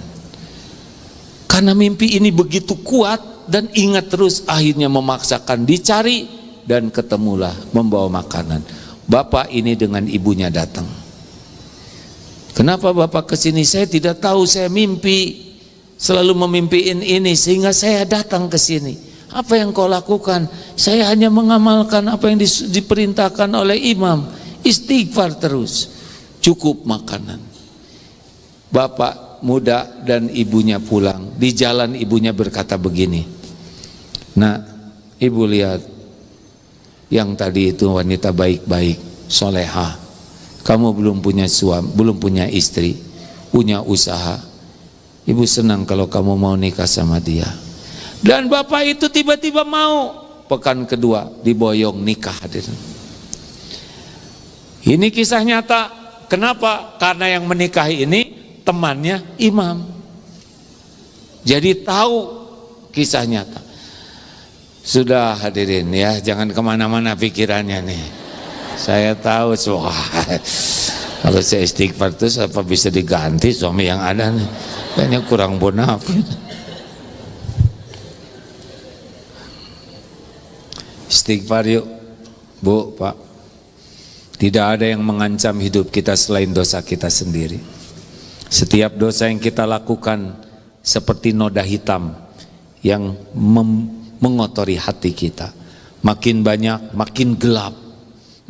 [SPEAKER 1] Karena mimpi ini begitu kuat dan ingat terus, akhirnya memaksakan dicari dan ketemulah membawa makanan. Bapak ini dengan ibunya datang. Kenapa bapak kesini? Saya tidak tahu, saya mimpi, selalu memimpiin ini sehingga saya datang ke sini. Apa yang kau lakukan? Saya hanya mengamalkan apa yang diperintahkan oleh imam. Istighfar terus, cukup makanan. Bapak muda dan ibunya pulang. Di jalan ibunya berkata begini, nah ibu lihat, yang tadi itu wanita baik-baik, solehah. Kamu belum punya suami, belum punya istri, punya usaha. Ibu senang kalau kamu mau nikah sama dia. Dan bapak itu tiba-tiba mau. pekan kedua diboyong nikah. Hadirin. Ini kisah nyata. Kenapa? Karena yang menikahi ini temannya imam. Jadi tahu kisah nyata. Sudah hadirin ya, jangan kemana-mana pikirannya nih. Saya tahu kalau saya istighfar terus apa bisa diganti suami yang ada nih? Kayaknya kurang bonafit. Istighfar yuk, Bu, Pak. Tidak ada yang mengancam hidup kita selain dosa kita sendiri. Setiap dosa yang kita lakukan seperti noda hitam yang mengotori hati kita. Makin banyak, makin gelap,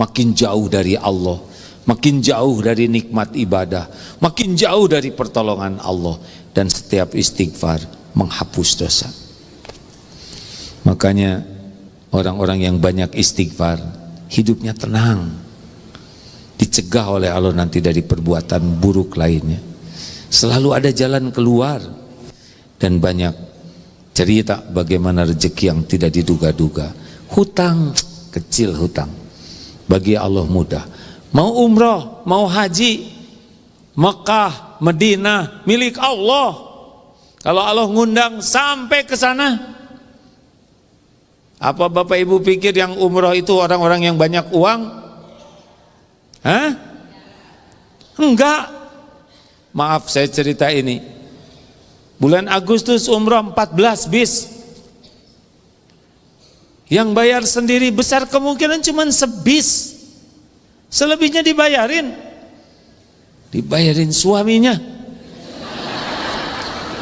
[SPEAKER 1] makin jauh dari Allah, makin jauh dari nikmat ibadah, makin jauh dari pertolongan Allah. Dan setiap istighfar menghapus dosa. Makanya orang-orang yang banyak istighfar hidupnya tenang, dicegah oleh Allah nanti dari perbuatan buruk lainnya. Selalu ada jalan keluar. Dan banyak cerita bagaimana rezeki yang tidak diduga-duga. Hutang, kecil hutang, bagi Allah mudah. Mau umroh, mau haji, Mekah, Madinah, milik Allah. Kalau Allah ngundang sampai ke sana. Apa Bapak Ibu pikir yang umroh itu orang-orang yang banyak uang? Hah? Enggak. Maaf saya cerita ini. Bulan Agustus umroh 14 bis. Yang bayar sendiri besar kemungkinan cuma sebis. Selebihnya dibayarin. Dibayarin suaminya,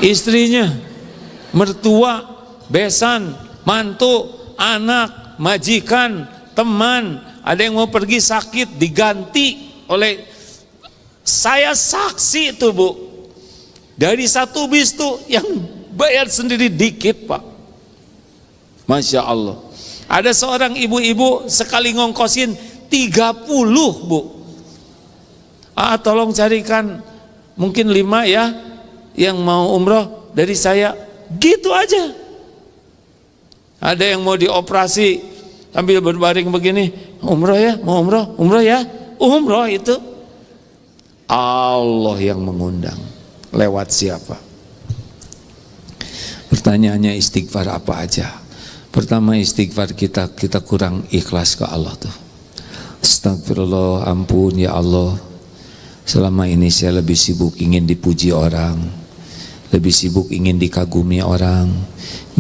[SPEAKER 1] istrinya, mertua, besan, mantu, anak, majikan, teman. Ada yang mau pergi sakit diganti oleh, saya saksi tuh Bu. Dari satu bis tuh yang bayar sendiri dikit Pak. Masya Allah. Ada seorang ibu-ibu sekali ngongkosin 30 Bu. Tolong carikan mungkin 5 ya yang mau umroh dari saya. Gitu aja. Ada yang mau dioperasi sambil berbaring begini, umroh ya, mau umroh ya, umroh itu Allah yang mengundang. Lewat siapa? Pertanyaannya istighfar apa aja? Pertama istighfar kita kurang ikhlas ke Allah tuh. Astagfirullah, ampun ya Allah. Selama ini saya lebih sibuk ingin dipuji orang, lebih sibuk ingin dikagumi orang.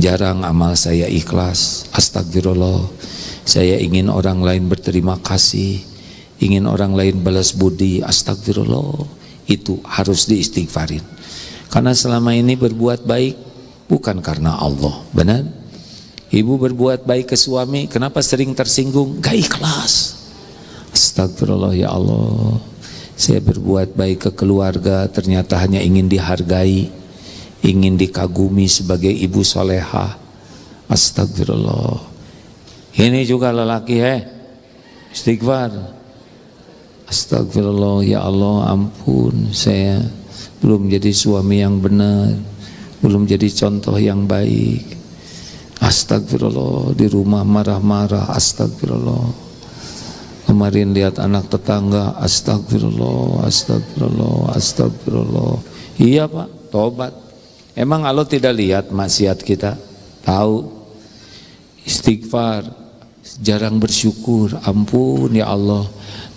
[SPEAKER 1] Jarang amal saya ikhlas. Astagfirullah. Saya ingin orang lain berterima kasih, ingin orang lain balas budi. Astagfirullah. Itu harus diistighfarin. Karena selama ini berbuat baik bukan karena Allah. Benar? Ibu berbuat baik ke suami, kenapa sering tersinggung? Gak ikhlas. Astagfirullah ya Allah. Saya berbuat baik ke keluarga, ternyata hanya ingin dihargai, ingin dikagumi sebagai ibu solehah. Astagfirullah. Ini juga lelaki istighfar. Astagfirullah ya Allah, ampun saya belum jadi suami yang benar, belum jadi contoh yang baik. Astagfirullah, di rumah marah-marah. Astagfirullah. Kemarin lihat anak tetangga. Astagfirullah, astagfirullah, astagfirullah. Iya Pak, tobat. Emang Allah tidak lihat maksiat kita? Tahu. Istighfar, jarang bersyukur. Ampun ya Allah,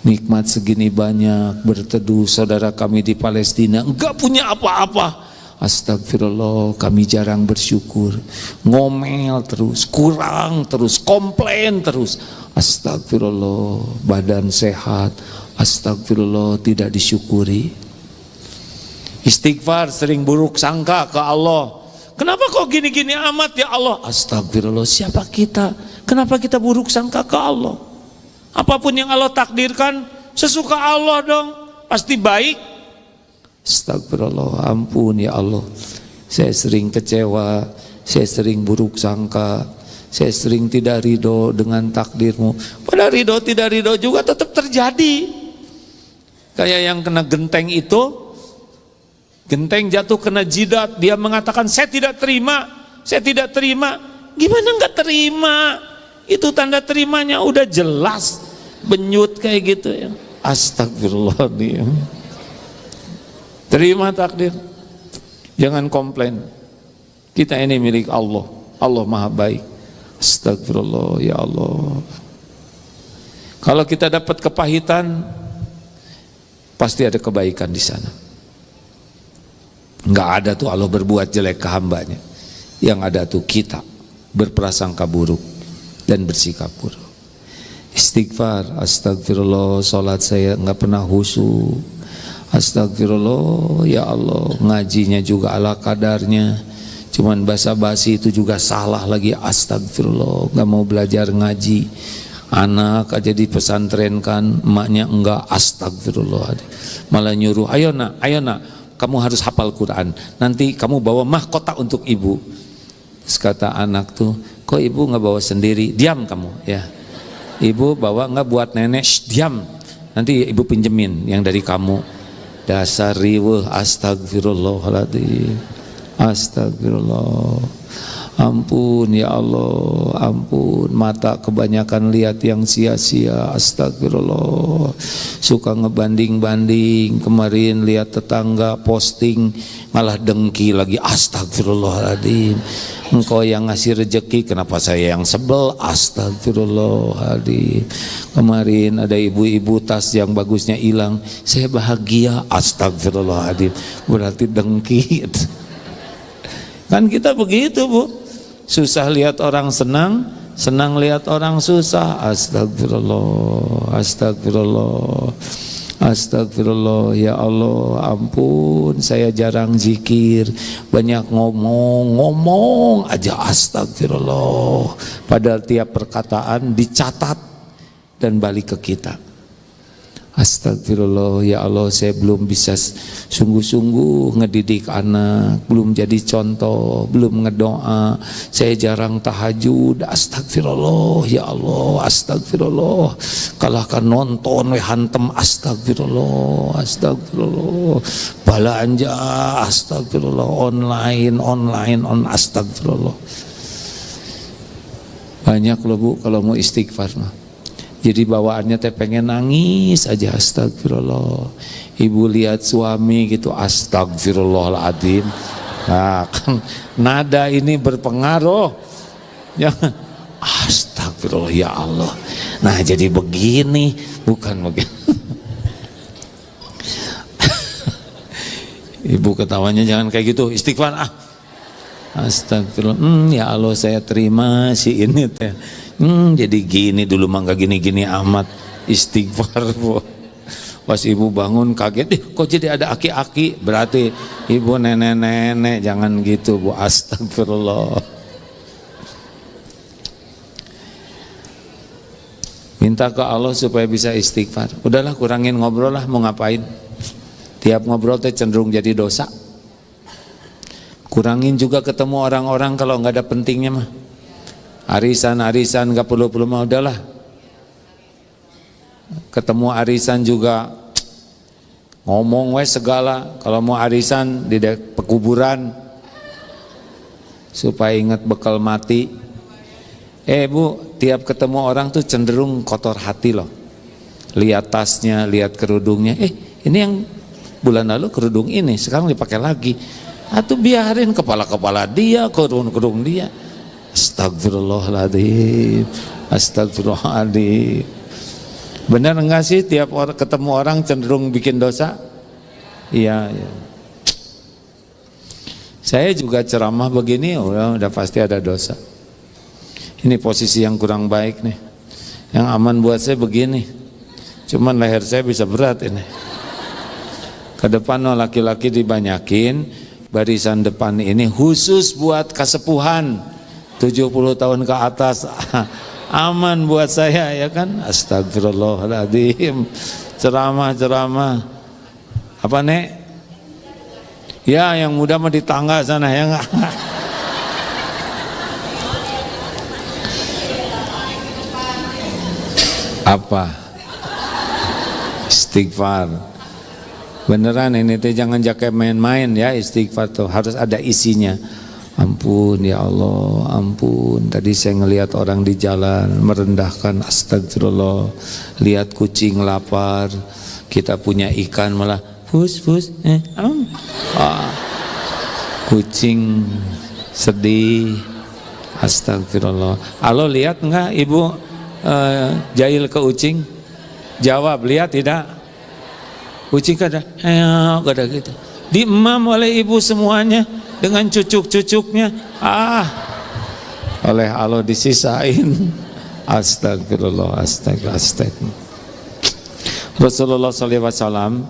[SPEAKER 1] nikmat segini banyak, berteduh saudara kami di Palestina enggak punya apa-apa. Astagfirullah, kami jarang bersyukur, ngomel terus, kurang terus, komplain terus. Astagfirullah, badan sehat. Astagfirullah, tidak disyukuri. Istighfar, sering buruk sangka ke Allah. Kenapa kok gini-gini amat ya Allah? Astagfirullah, siapa kita? Kenapa kita buruk sangka ke Allah? Apapun yang Allah takdirkan, sesuka Allah dong, pasti baik. Astagfirullah, ampun ya Allah. Saya sering kecewa, saya sering buruk sangka, saya sering tidak ridho dengan takdirmu. Pada ridho tidak ridho juga tetap terjadi. Kayak yang kena genteng itu, genteng jatuh kena jidat, dia mengatakan saya tidak terima, saya tidak terima. Gimana enggak terima? Itu tanda terimanya udah jelas, benyut kayak gitu ya. Astagfirullahaladzim. Terima takdir, jangan komplain. Kita ini milik Allah, Allah maha baik. Astagfirullah, ya Allah. Kalau kita dapat kepahitan, pasti ada kebaikan di sana. Enggak ada tuh Allah berbuat jelek ke hambanya. Yang ada tuh kita berprasangka buruk dan bersikap buruk. Istighfar, astagfirullah, sholat saya enggak pernah khusyuk. Astagfirullah, ya Allah, ngajinya juga ala kadarnya. Cuman basa-basi itu juga salah lagi. Astagfirullah, enggak mau belajar ngaji. Anak aja di pesantren kan, emaknya enggak. Astagfirullah, malah nyuruh, ayo nak, kamu harus hafal Quran, nanti kamu bawa mahkota untuk ibu. Terus kata anak tuh, kok ibu nggak bawa sendiri? Diam kamu ya, ibu bawa nggak buat nenek? Shh, diam, nanti ibu pinjemin yang dari kamu. Dasar riweuh. Astagfirullahaladzim, astagfirullah. Ampun ya Allah, ampun, mata kebanyakan lihat yang sia-sia. Astagfirullah. Suka ngebanding-banding, kemarin lihat tetangga posting malah dengki lagi. Astagfirullahaladzim. Engkau yang ngasih rezeki, kenapa saya yang sebel? Astagfirullahaladzim. Kemarin ada ibu-ibu tas yang bagusnya hilang, saya bahagia. Astagfirullahaladzim. Berarti dengki. Kan kita begitu, Bu. Susah lihat orang senang, senang lihat orang susah. Astagfirullah, astagfirullah, astagfirullah. Ya Allah, ampun, saya jarang zikir, banyak ngomong aja. Astagfirullah. Padahal tiap perkataan dicatat dan balik ke kita. Astagfirullah, ya Allah, saya belum bisa sungguh-sungguh ngedidik anak, belum jadi contoh, belum ngedoa, saya jarang tahajud. Astagfirullah, ya Allah, astagfirullah. Kalahkan nonton we hantem. Astagfirullah, astagfirullah. Bala anja, astagfirullah. Online, astagfirullah. Banyak loh, Bu, kalau mau istighfar mah. Jadi bawaannya teh pengen nangis aja. Astagfirullah. Ibu lihat suami gitu, astagfirullahaladzim. Nah, kan nada ini berpengaruh. Ya, astagfirullah, ya Allah. Nah, jadi begini, bukan begini. Ibu ketawanya jangan kayak gitu, istighfar ah. Astagfirullah. Ya Allah, saya terima si ini teh. Jadi gini dulu mah gak gini-gini amat. Istighfar, Bu. Pas ibu bangun kaget, kok jadi ada aki-aki? Berarti ibu nenek-nenek. Jangan gitu, Bu. Astagfirullah. Minta ke Allah supaya bisa istighfar. Udahlah, kurangin ngobrol lah, mau ngapain? Tiap ngobrol teh cenderung jadi dosa. Kurangin juga ketemu orang-orang kalau nggak ada pentingnya mah. Arisan nggak perlu mah, udahlah. Ketemu arisan juga ngomong wes segala. Kalau mau arisan di pekuburan supaya ingat bekal mati. Bu, tiap ketemu orang tuh cenderung kotor hati loh. Lihat tasnya, lihat kerudungnya. Ini yang bulan lalu kerudung ini, sekarang dipakai lagi. Atau biarin kepala-kepala dia, kerudung dia. Astagfirullahaladzim, astagfirullahaladzim. Benar enggak sih tiap ketemu orang cenderung bikin dosa? Iya, ya. Saya juga ceramah begini, udah pasti ada dosa. Ini posisi yang kurang baik nih. Yang aman buat saya begini. Cuman leher saya bisa berat ini. Ke depan laki-laki dibanyakin, barisan depan ini khusus buat kesepuhan 70 tahun ke atas. Aman buat saya ya kan. Astagfirullahaladzim. Ceramah apa nek? Ya yang muda mah di tangga sana ya enggak. Apa? Istighfar. Beneran ini teh jangan jaket main-main ya, istighfar tuh harus ada isinya. Ampun ya Allah, ampun. Tadi saya ngelihat orang di jalan merendahkan, astagfirullah. Lihat kucing lapar, kita punya ikan malah fus. Kucing sedih, astagfirullah. Halo, lihat enggak ibu jahil ke ucing? Jawab, lihat tidak? Ucing kada gitu. Diemam oleh ibu semuanya dengan cucuk-cucuknya. Oleh Allah disisain. Astagfirullah, astagfirullah. Rasulullah SAW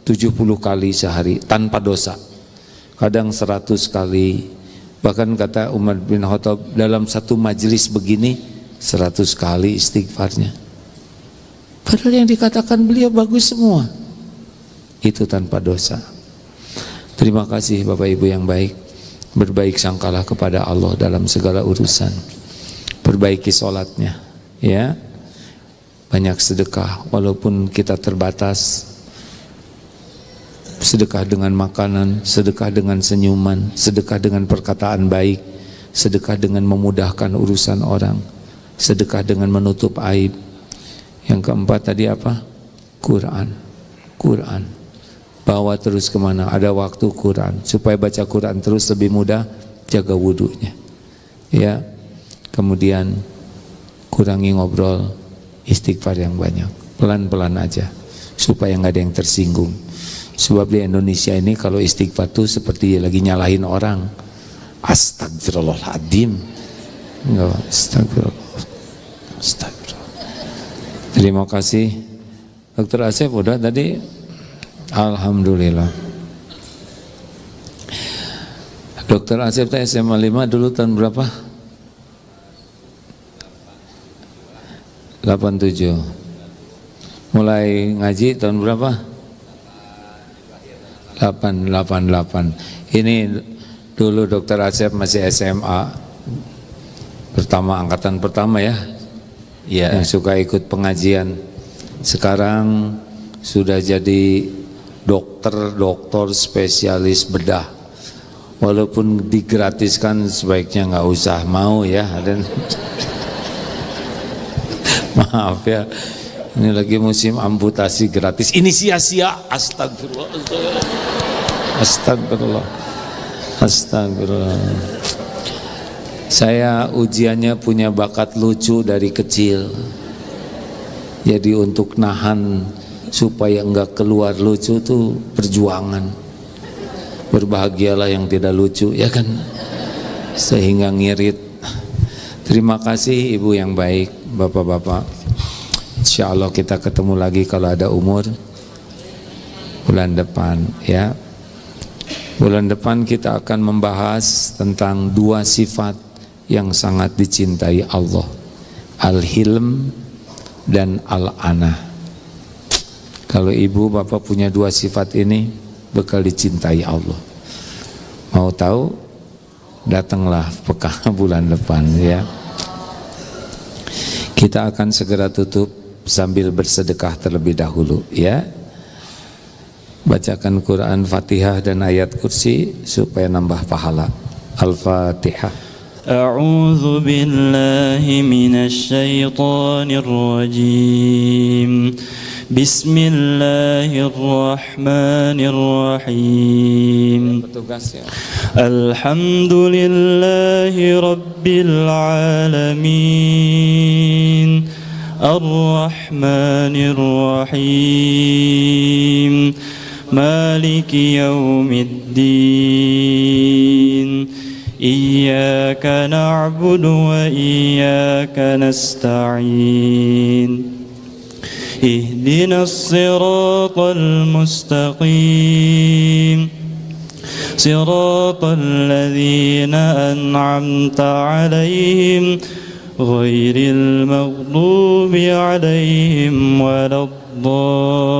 [SPEAKER 1] 70 kali sehari tanpa dosa, kadang 100 kali. Bahkan kata Umar bin Khattab, dalam satu majelis begini 100 kali istighfarnya. Padahal yang dikatakan beliau bagus semua, itu tanpa dosa. Terima kasih Bapak Ibu yang baik. Berbaik sangkalah kepada Allah dalam segala urusan. Perbaiki sholatnya, ya. Banyak sedekah walaupun kita terbatas. Sedekah dengan makanan, sedekah dengan senyuman, sedekah dengan perkataan baik, sedekah dengan memudahkan urusan orang, sedekah dengan menutup aib. Yang keempat tadi apa? Quran. Bawa terus kemana ada waktu Quran, supaya baca Quran terus lebih mudah. Jaga wudunya, ya. Kemudian kurangi ngobrol, istighfar yang banyak, pelan-pelan aja supaya nggak ada yang tersinggung. Sebab di Indonesia ini kalau istighfar tuh seperti lagi nyalahin orang. Astagfirullahaladzim. Enggak, astagfirullah. Terima kasih Dr. Asep udah tadi. Alhamdulillah. Dr. Asep SMA 5 dulu tahun berapa? 87. Mulai ngaji tahun berapa? 888. Ini dulu Dr. Asep masih SMA pertama, angkatan pertama ya, yang suka ikut pengajian. Sekarang sudah jadi dokter spesialis bedah. Walaupun digratiskan sebaiknya nggak usah mau ya. Dan maaf ya, ini lagi musim amputasi gratis. Ini sia-sia. Astagfirullah. Astagfirullah. Astagfirullah. Saya ujiannya punya bakat lucu dari kecil. Jadi untuk nahan supaya enggak keluar lucu tuh perjuangan. Berbahagialah yang tidak lucu, ya kan? Sehingga ngirit. Terima kasih Ibu yang baik, Bapak-bapak. Insya Allah kita ketemu lagi kalau ada umur bulan depan, ya. Bulan depan kita akan membahas tentang dua sifat yang sangat dicintai Allah, Al-Hilm dan Al-Anah. Kalau ibu bapak punya dua sifat ini, bakal dicintai Allah. Mau tahu? Datanglah pekan bulan depan, ya. Kita akan segera tutup sambil bersedekah terlebih dahulu, ya. Bacakan Quran, Fatihah dan ayat kursi supaya nambah pahala. Al-Fatihah.
[SPEAKER 3] A'udzu billahi minasy syaithanir rajim. Bismillahirrahmanirrahim. Alhamdulillahi rabbil alamin. Ar-Rahmanir Rahim. Maliki yaumiddin. Iyyaka na'budu wa iyyaka nasta'in. اهدنا الصراط المستقيم صراط الذين أنعمت عليهم غير المغضوب عليهم ولا الضالين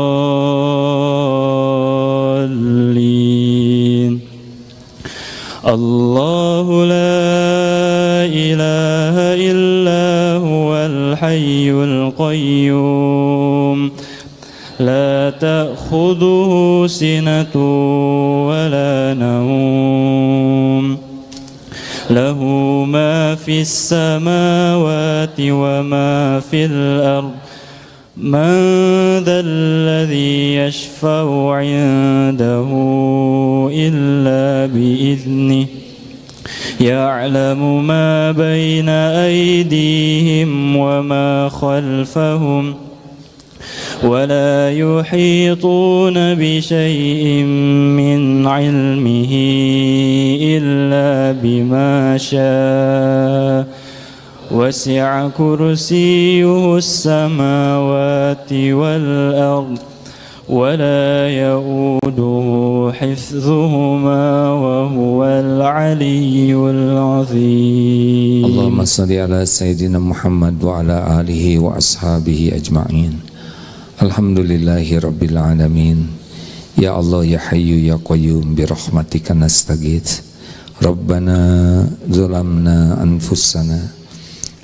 [SPEAKER 3] الله لا إله إلا هو الحي القيوم لا تأخذه سنة ولا نوم له ما في السماوات وما في الأرض من ذا الذي يشفع عنده إلا بإذنه يعلم ما بين أيديهم وما خلفهم ولا يحيطون بشيء من علمه إلا بما شاء وسع كرسيه السماوات والأرض ولا يؤوده حفظهما وهو العلي العظيم.
[SPEAKER 1] اللهم صل على سيدنا محمد وعلى آله وأصحابه أجمعين. Alhamdulillahi Rabbil Alamin. Ya Allah ya Hayyu ya Qayyum birahmatika nastaghits. Rabbana zalamna anfusana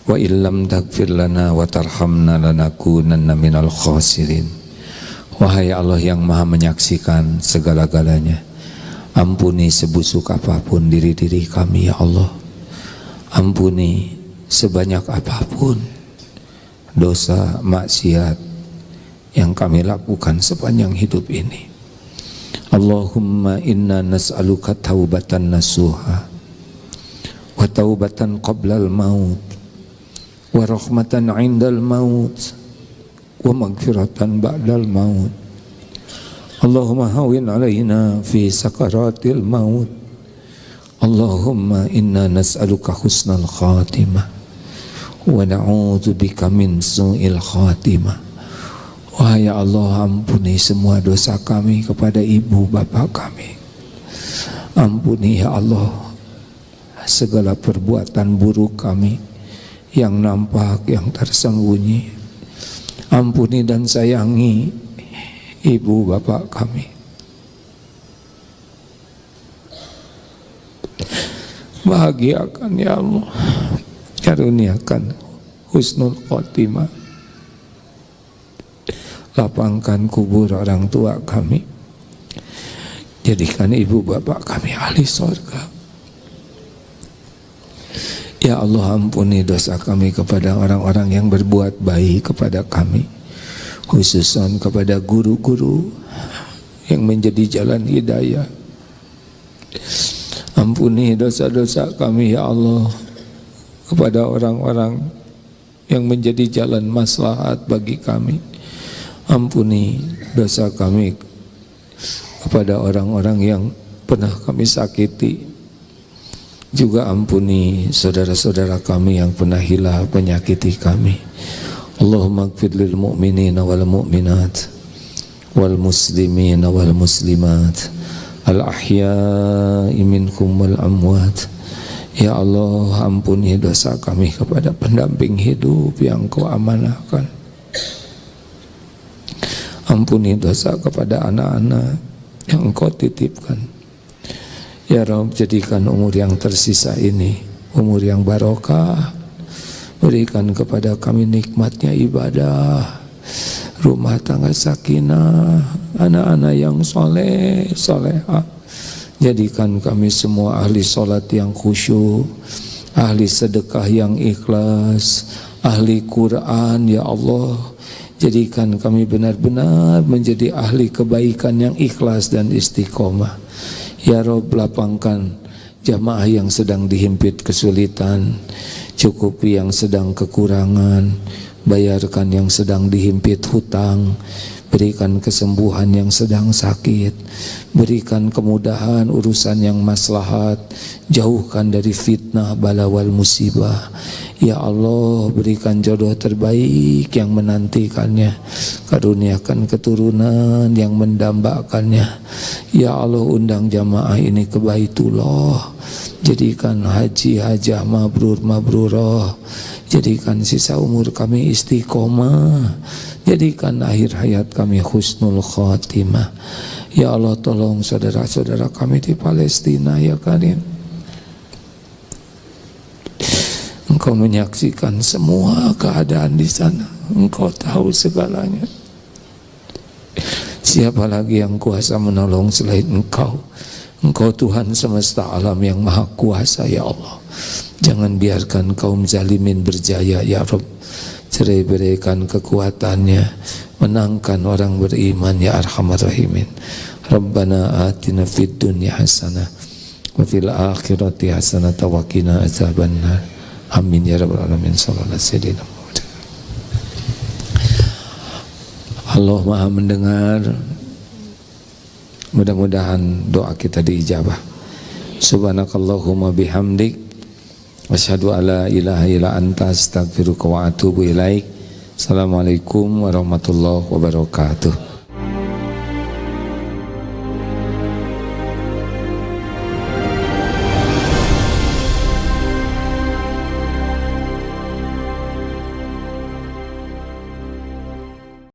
[SPEAKER 1] wa illam taghfir lana wa tarhamna lanakunanna minal khasirin. Wahai Allah yang maha menyaksikan segala-galanya, ampuni sebusuk apapun diri-diri kami ya Allah. Ampuni sebanyak apapun dosa maksiat yang kami lakukan sepanjang hidup ini. Allahumma inna nas'aluka taubatan nasuha wa taubatan qablal maut wa rahmatan indal maut wa maghfiratan ba'dal maut. Allahumma hawin alaina fi sakaratil maut. Allahumma inna nas'aluka husnal khatimah wa na'udzu bika min su'il khatimah. Wahai Allah, ampuni semua dosa kami kepada ibu bapa kami. Ampuni ya Allah segala perbuatan buruk kami yang nampak, yang tersembunyi. Ampuni dan sayangi ibu bapa kami. Bahagiakan ya Allah, karuniakan husnul khotimah. Lapangkan kubur orang tua kami, jadikan ibu bapak kami ahli surga. Ya Allah, ampuni dosa kami kepada orang-orang yang berbuat baik kepada kami, khususnya kepada guru-guru yang menjadi jalan hidayah. Ampuni dosa-dosa kami ya Allah kepada orang-orang yang menjadi jalan maslahat bagi kami. Ampuni dosa kami kepada orang-orang yang pernah kami sakiti. Juga ampuni saudara-saudara kami yang pernah hilaf menyakiti kami. Allahumma ighfir lil mu'minina wal mu'minat wal muslimina wal muslimat al ahya'i minkum wal amwat. Ya Allah, ampuni dosa kami kepada pendamping hidup yang Kau amanahkan. Ampuni dosa kepada anak-anak yang Engkau titipkan. Ya Rabb, jadikan umur yang tersisa ini umur yang barokah. Berikan kepada kami nikmatnya ibadah, rumah tangga sakinah, anak-anak yang soleh, solehah. Jadikan kami semua ahli solat yang khusyuk, ahli sedekah yang ikhlas, ahli Quran ya Allah. Jadikan kami benar-benar menjadi ahli kebaikan yang ikhlas dan istiqomah. Ya Rabb, lapangkan jamaah yang sedang dihimpit kesulitan, cukupi yang sedang kekurangan, bayarkan yang sedang dihimpit hutang, berikan kesembuhan yang sedang sakit, berikan kemudahan urusan yang maslahat, jauhkan dari fitnah, bala wal musibah. Ya Allah, berikan jodoh terbaik yang menantikannya, karuniakan keturunan yang mendambakannya. Ya Allah, undang jamaah ini ke Baitullah, jadikan haji hajah mabrur mabrurah, jadikan sisa umur kami istiqomah, jadikan akhir hayat kami husnul khatimah. Ya Allah, tolong saudara-saudara kami di Palestina ya Karim. Engkau menyaksikan semua keadaan di sana, Engkau tahu segalanya. Siapa lagi yang kuasa menolong selain Engkau? Engkau Tuhan semesta alam yang maha kuasa ya Allah. Jangan biarkan kaum zalimin berjaya ya Rabb. Cerai-beraikan kekuatannya, menangkan orang beriman ya Arhamar Rahimin. Rabbana atina fid dunya hasanah wa fil akhirati hasanah wa qina azabannar. Amin ya rabbal alamin. Sallallahu alaihi wasallam. Allah Maha mendengar. Mudah-mudahan doa kita diijabah. Subhanakallahumma bihamdik asyhadu alla ilaha illa anta astaghfiruka wa atubu ilaik. Assalamualaikum warahmatullahi wabarakatuh.